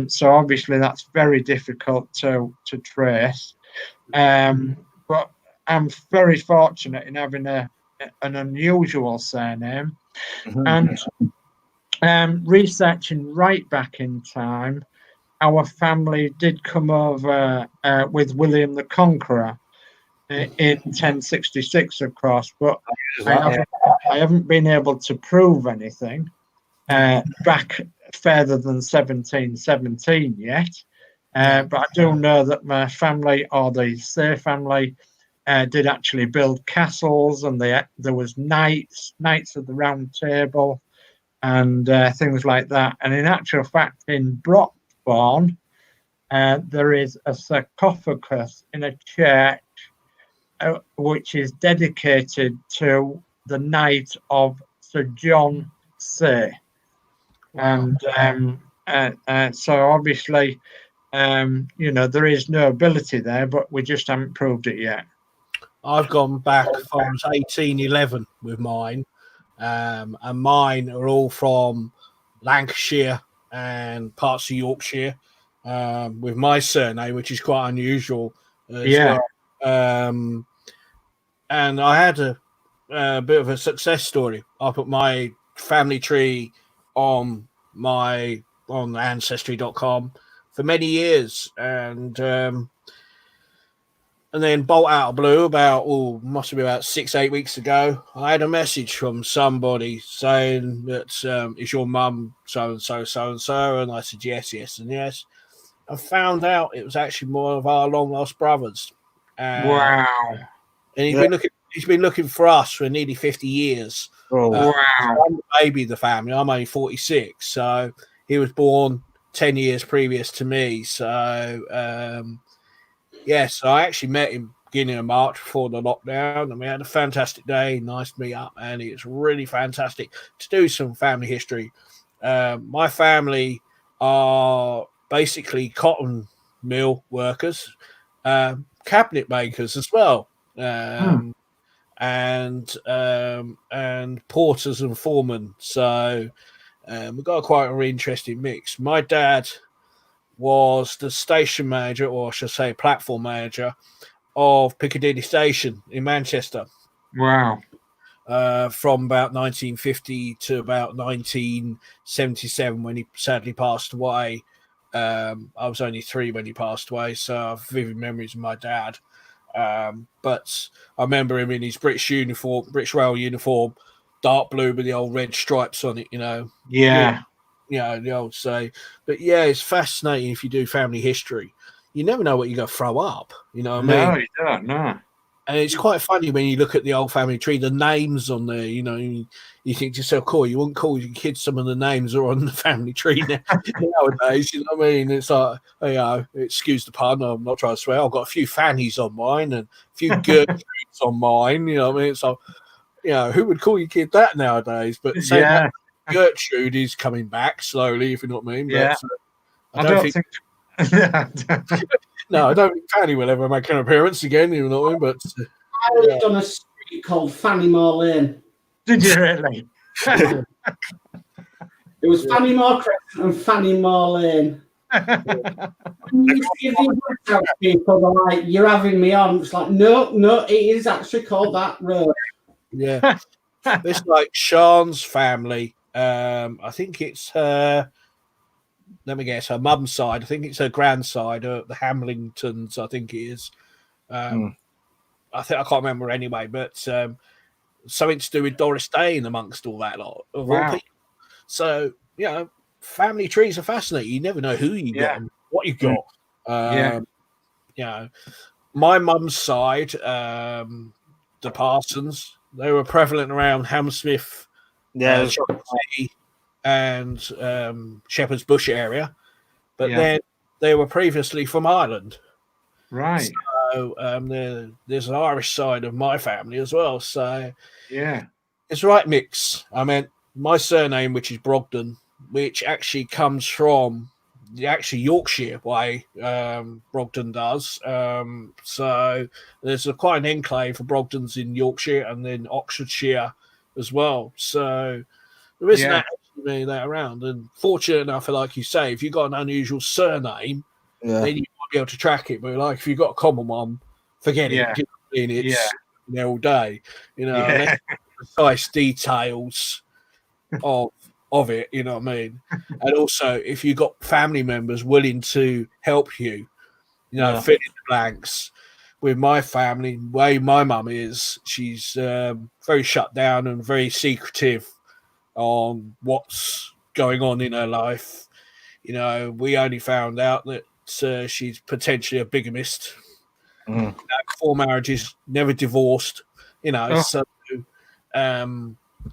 So obviously that's very difficult to trace. But I'm very fortunate in having an unusual surname. And researching right back in time, our family did come over with William the Conqueror in 1066, of course, but I haven't been able to prove anything back further than 1717 yet. But I do know that my family, or the Say family, did actually build castles, and there was knights of the Round Table, and things like that. And in actual fact, in Brockbourne, there is a sarcophagus in a church which is dedicated to the Knight of Sir John Say. And so obviously, there is no ability there, but we just haven't proved it yet.
I've gone back from 1811 with mine, and mine are all from Lancashire and parts of Yorkshire, with my surname, which is quite unusual as well. And I had a bit of a success story. I put my family tree on ancestry.com for many years, and then bolt out of blue must have been about 6-8 weeks ago, I had a message from somebody saying that is your mum so and so, and I said yes and yes. I found out it was actually more of our long lost brothers.
Wow!
And he's been looking for us for nearly 50 years.
Wow!
I'm the baby of the family. I'm only 46, so he was born 10 years previous to me. So yes, I actually met him beginning of March before the lockdown, and we had a fantastic day. Nice to meet up, and it's really fantastic to do some family history. My family are basically cotton mill workers, cabinet makers as well, and porters and foremen. So we've got quite an interesting mix. My dad was the station manager, or I should say platform manager, of Piccadilly Station in Manchester.
Wow.
From about 1950 to about 1977, when he sadly passed away. I was only 3 when he passed away, so I have vivid memories of my dad. But I remember him in his British Rail uniform, dark blue with the old red stripes on it,
Yeah.
The old say. But yeah, it's fascinating if you do family history. You never know what you're going to throw up. You know what I mean?
No, you don't, no.
And it's quite funny when you look at the old family tree, the names on there, you think to yourself, cool, you wouldn't call your kids some of the names that are on the family tree nowadays, you know what I mean? It's like, excuse the pun, I'm not trying to swear, I've got a few fannies on mine and a few Gertrudes on mine, you know what I mean? It's like, who would call your kid that nowadays? But saying that, Gertrude is coming back slowly, if you know what I mean.
Yeah.
But, I don't think no, I don't think Fanny will ever make an appearance again, you know what I mean? But
I lived on a street called Fanny Moore Lane.
Did you really?
It was Fanny Moore Crescent and Fanny Moore Lane. People are like, you're having me on. It's like, no, it is actually called that road.
Yeah. It's like Sean's family. I think it's her. Let me guess, her mum's side. I think it's her grandside, the Hamiltons, I think it is. I I think I can't remember anyway, but something to do with Doris Day amongst all that lot of all
Wow.
people. So, you know, family trees are fascinating. You never know who you got and what you got. You know, my mum's side, the Parsons, they were prevalent around Hammersmith, City, and Shepherd's Bush area, but then they were previously from Ireland.
Right.
So there's an Irish side of my family as well. So
Yeah.
it's the right mix. I mean, my surname, which is Brogden, which actually comes from the actually Yorkshire way, Brogden does. So there's quite an enclave for Brogdens in Yorkshire and then Oxfordshire as well. So there isn't actually many that around. And fortunate enough, like you say, if you've got an unusual surname, then you might be able to track it. But like if you've got a common one, forget it. You know, it's there all day. You know, unless precise details of it, you know what I mean? And also, if you've got family members willing to help you, you know, fill in the blanks. With my family, the way my mum is, she's very shut down and very secretive on what's going on in her life. You know, we only found out that she's potentially a bigamist. You know, 4 marriages, never divorced. You know, so you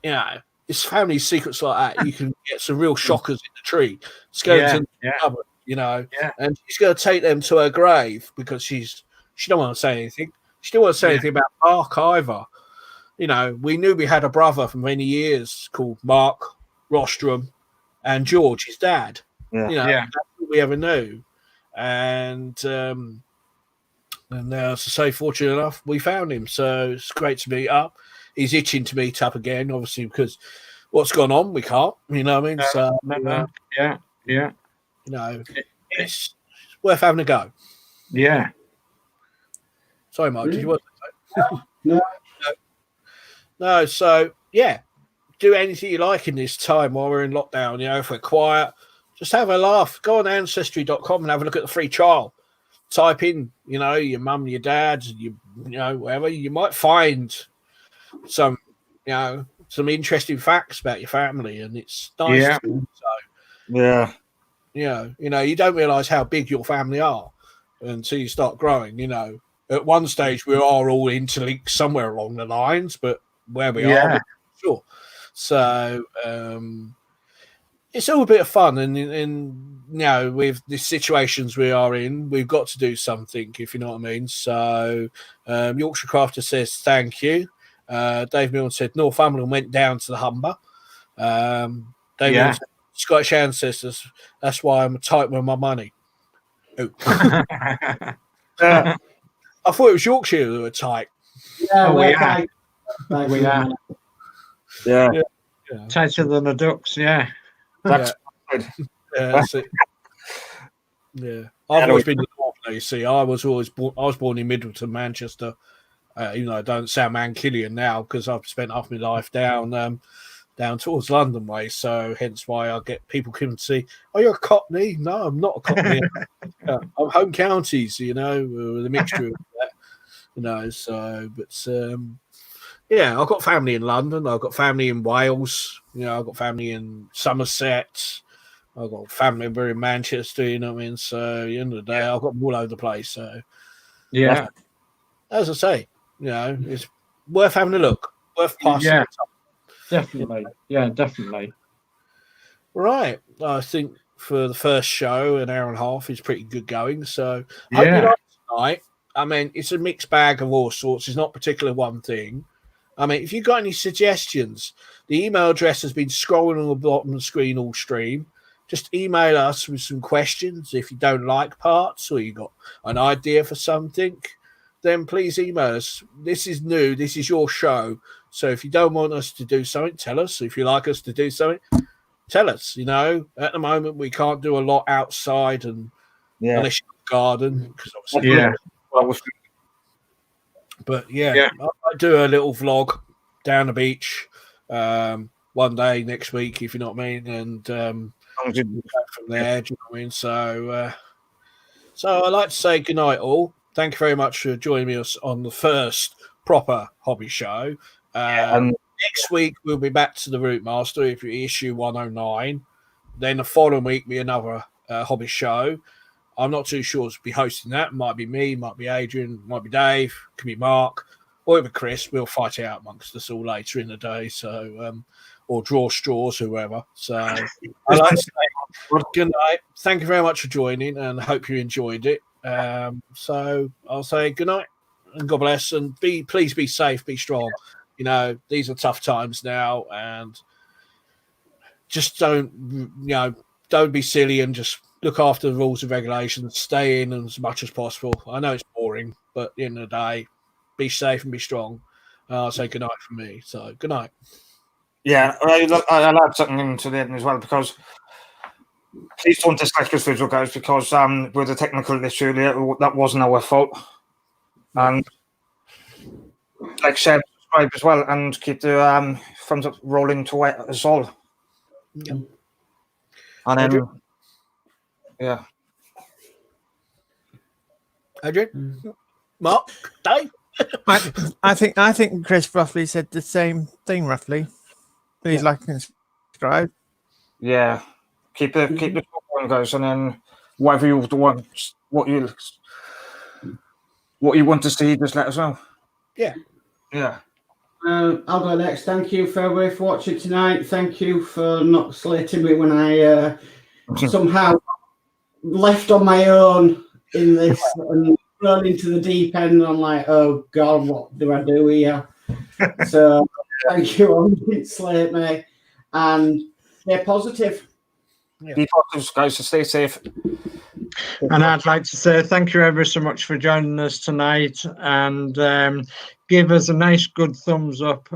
know, it's family secrets like that. You can get some real shockers in the tree, skeletons in the cupboard, you know, and she's going to take them to her grave because she don't want to say anything. She don't want to say anything about Mark either. You know, we knew we had a brother for many years called Mark Rostrom and George, his dad. You know, that's all we ever knew. And as I say, fortunate enough, we found him. So it's great to meet up. He's itching to meet up again, obviously, because what's gone on, we can't. You know what I mean? You know, it's worth having a go.
Yeah.
Sorry, Mike. Did you want to say?
No.
No. So yeah, do anything you like in this time while we're in lockdown. You know, if we're quiet, just have a laugh. Go on ancestry.com and have a look at the free trial. Type in, you know, your mum, your dad, you know, whatever. You might find some, you know, some interesting facts about your family, and it's nice.
Yeah.
You know, you don't realise how big your family are until you start growing. You know, at one stage we are all interlinked somewhere along the lines, but where we are, we're not sure. So it's all a bit of fun, and you know, with the situations we are in, we've got to do something, if you know what I mean. So Yorkshire Crafter says thank you. Dave Milne said Northumberland went down to the Humber. Dave Milne said, Scottish ancestors, that's why I'm tight with my money. Oh. I thought it was Yorkshire who were tight.
Yeah, we are.
Yeah. Tighter than the ducks,
That's it. Yeah, I've always been the North. You see, I was born in Middleton, Manchester. Even though I don't sound Mankillian now because I've spent half my life down towards London way. So hence why I get people come to see, oh, you're a Cockney? No, I'm not a Cockney. I'm home counties, you know, with a mixture of that, you know. So, but yeah, I've got family in London. I've got family in Wales. You know, I've got family in Somerset. I've got a family member in Manchester. You know what I mean? So, at the end of the day, I've got them all over the place. So,
yeah,
as I say, you know, it's worth having a look. Worth passing.
Yeah, definitely. Yeah, definitely.
Right. I think for the first show, an hour and a half is pretty good going. So, hope you like it tonight. I mean, it's a mixed bag of all sorts. It's not particularly one thing. I mean, if you've got any suggestions, the email address has been scrolling on the bottom of the screen all stream. Just email us with some questions. If you don't like parts or you got an idea for something, then please email us. This is new. This is your show. So if you don't want us to do something, tell us. If you like us to do something, tell us. You know, at the moment, we can't do a lot outside and unless you've got a garden. But I might do a little vlog down the beach one day next week, if you know what I mean, and from there, do you know what I mean? So, so I'd like to say good night, all. thank you very much for joining us on the first proper hobby show. Next week we'll be back to the Route Master if you issue 109. Then the following week be another hobby show. I'm not too sure who'll be hosting that. Might be me, might be Adrian, might be Dave, could be Mark, or even Chris. We'll fight it out amongst us all later in the day. So, or draw straws, whoever. So, I'd like to say good night. Thank you very much for joining, and I hope you enjoyed it. So, I'll say good night and God bless, and please be safe, be strong. You know, these are tough times now, and just don't be silly and just look after the rules and regulations. Stay in as much as possible. I know it's boring, but at the end of the day, be safe and be strong. I'll say good night from me. So good night.
Yeah, I'll add something into the end as well, because please don't dislike this video, guys, because with the technical issue, that wasn't our fault. And like, share, subscribe as well, and keep the thumbs up rolling to us all.
Yep.
And then, yeah.
Adrian, Mark, Dave.
I think Chris roughly said the same thing. Roughly, please like and subscribe.
Yeah, keep the going, guys, and then whatever you want, what you want to see, just let us know.
Yeah.
I'll go next. Thank you, everybody, for watching tonight. Thank you for not slating me when I somehow left on my own in this and run into the deep end. I'm like, oh God, what do I do here? So thank you all. Didn't slate me, and stay positive.
Yeah.
Be positive, guys, to stay safe.
And I'd like to say thank you ever so much for joining us tonight, and give us a nice good thumbs up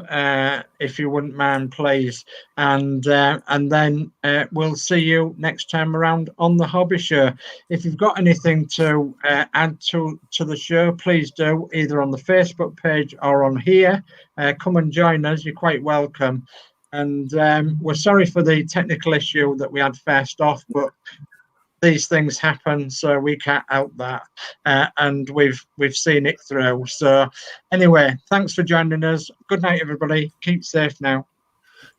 if you wouldn't mind, please. And then we'll see you next time around on the Hobby Show. If you've got anything to add to the show, please do, either on the Facebook page or on here. Come and join us. You're quite welcome. And we're sorry for the technical issue that we had first off, but these things happen, so we can't help that, and we've seen it through. So anyway, thanks for joining us. Good night, everybody. Keep safe now.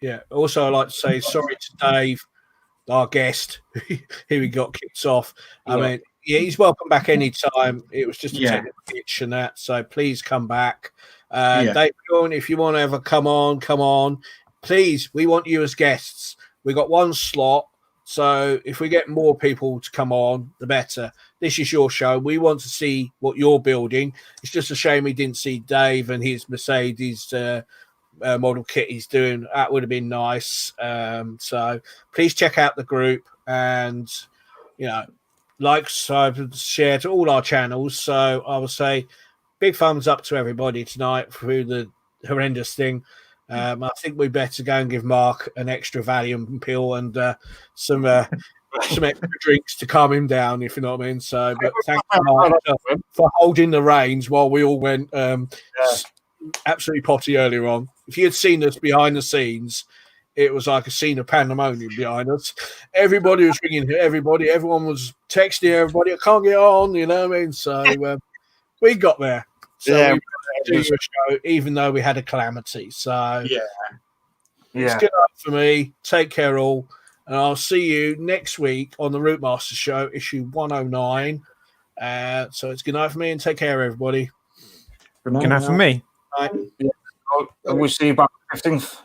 Yeah. Also, I'd like to say sorry to Dave, our guest, who we got kicked off. I mean, yeah, he's welcome back anytime. It was just a technical glitch and that. So please come back. Dave, if you want to ever come on. Please, we want you as guests. We got one slot. So if we get more people to come on, the better. This is your show. We want to see what you're building. It's just a shame we didn't see Dave and his Mercedes model kit he's doing. That would have been nice. So please check out the group and, like, subscribe, share to all our channels. So I will say big thumbs up to everybody tonight through the horrendous thing. I think we better go and give Mark an extra Valium pill and some extra drinks to calm him down, if you know what I mean. So, but thank you, Mark, for holding the reins while we all went absolutely potty earlier on. If you had seen us behind the scenes, it was like a scene of pandemonium behind us. Everybody was ringing everybody. Everyone was texting everybody. I can't get on, you know what I mean? So we got there. So we do a show, even though we had a calamity. So it's good night for me. Take care all, and I'll see you next week on the Route Master Show, issue 109. So it's good night for me, and take care, everybody.
Good night for me.
We'll see you back 15th.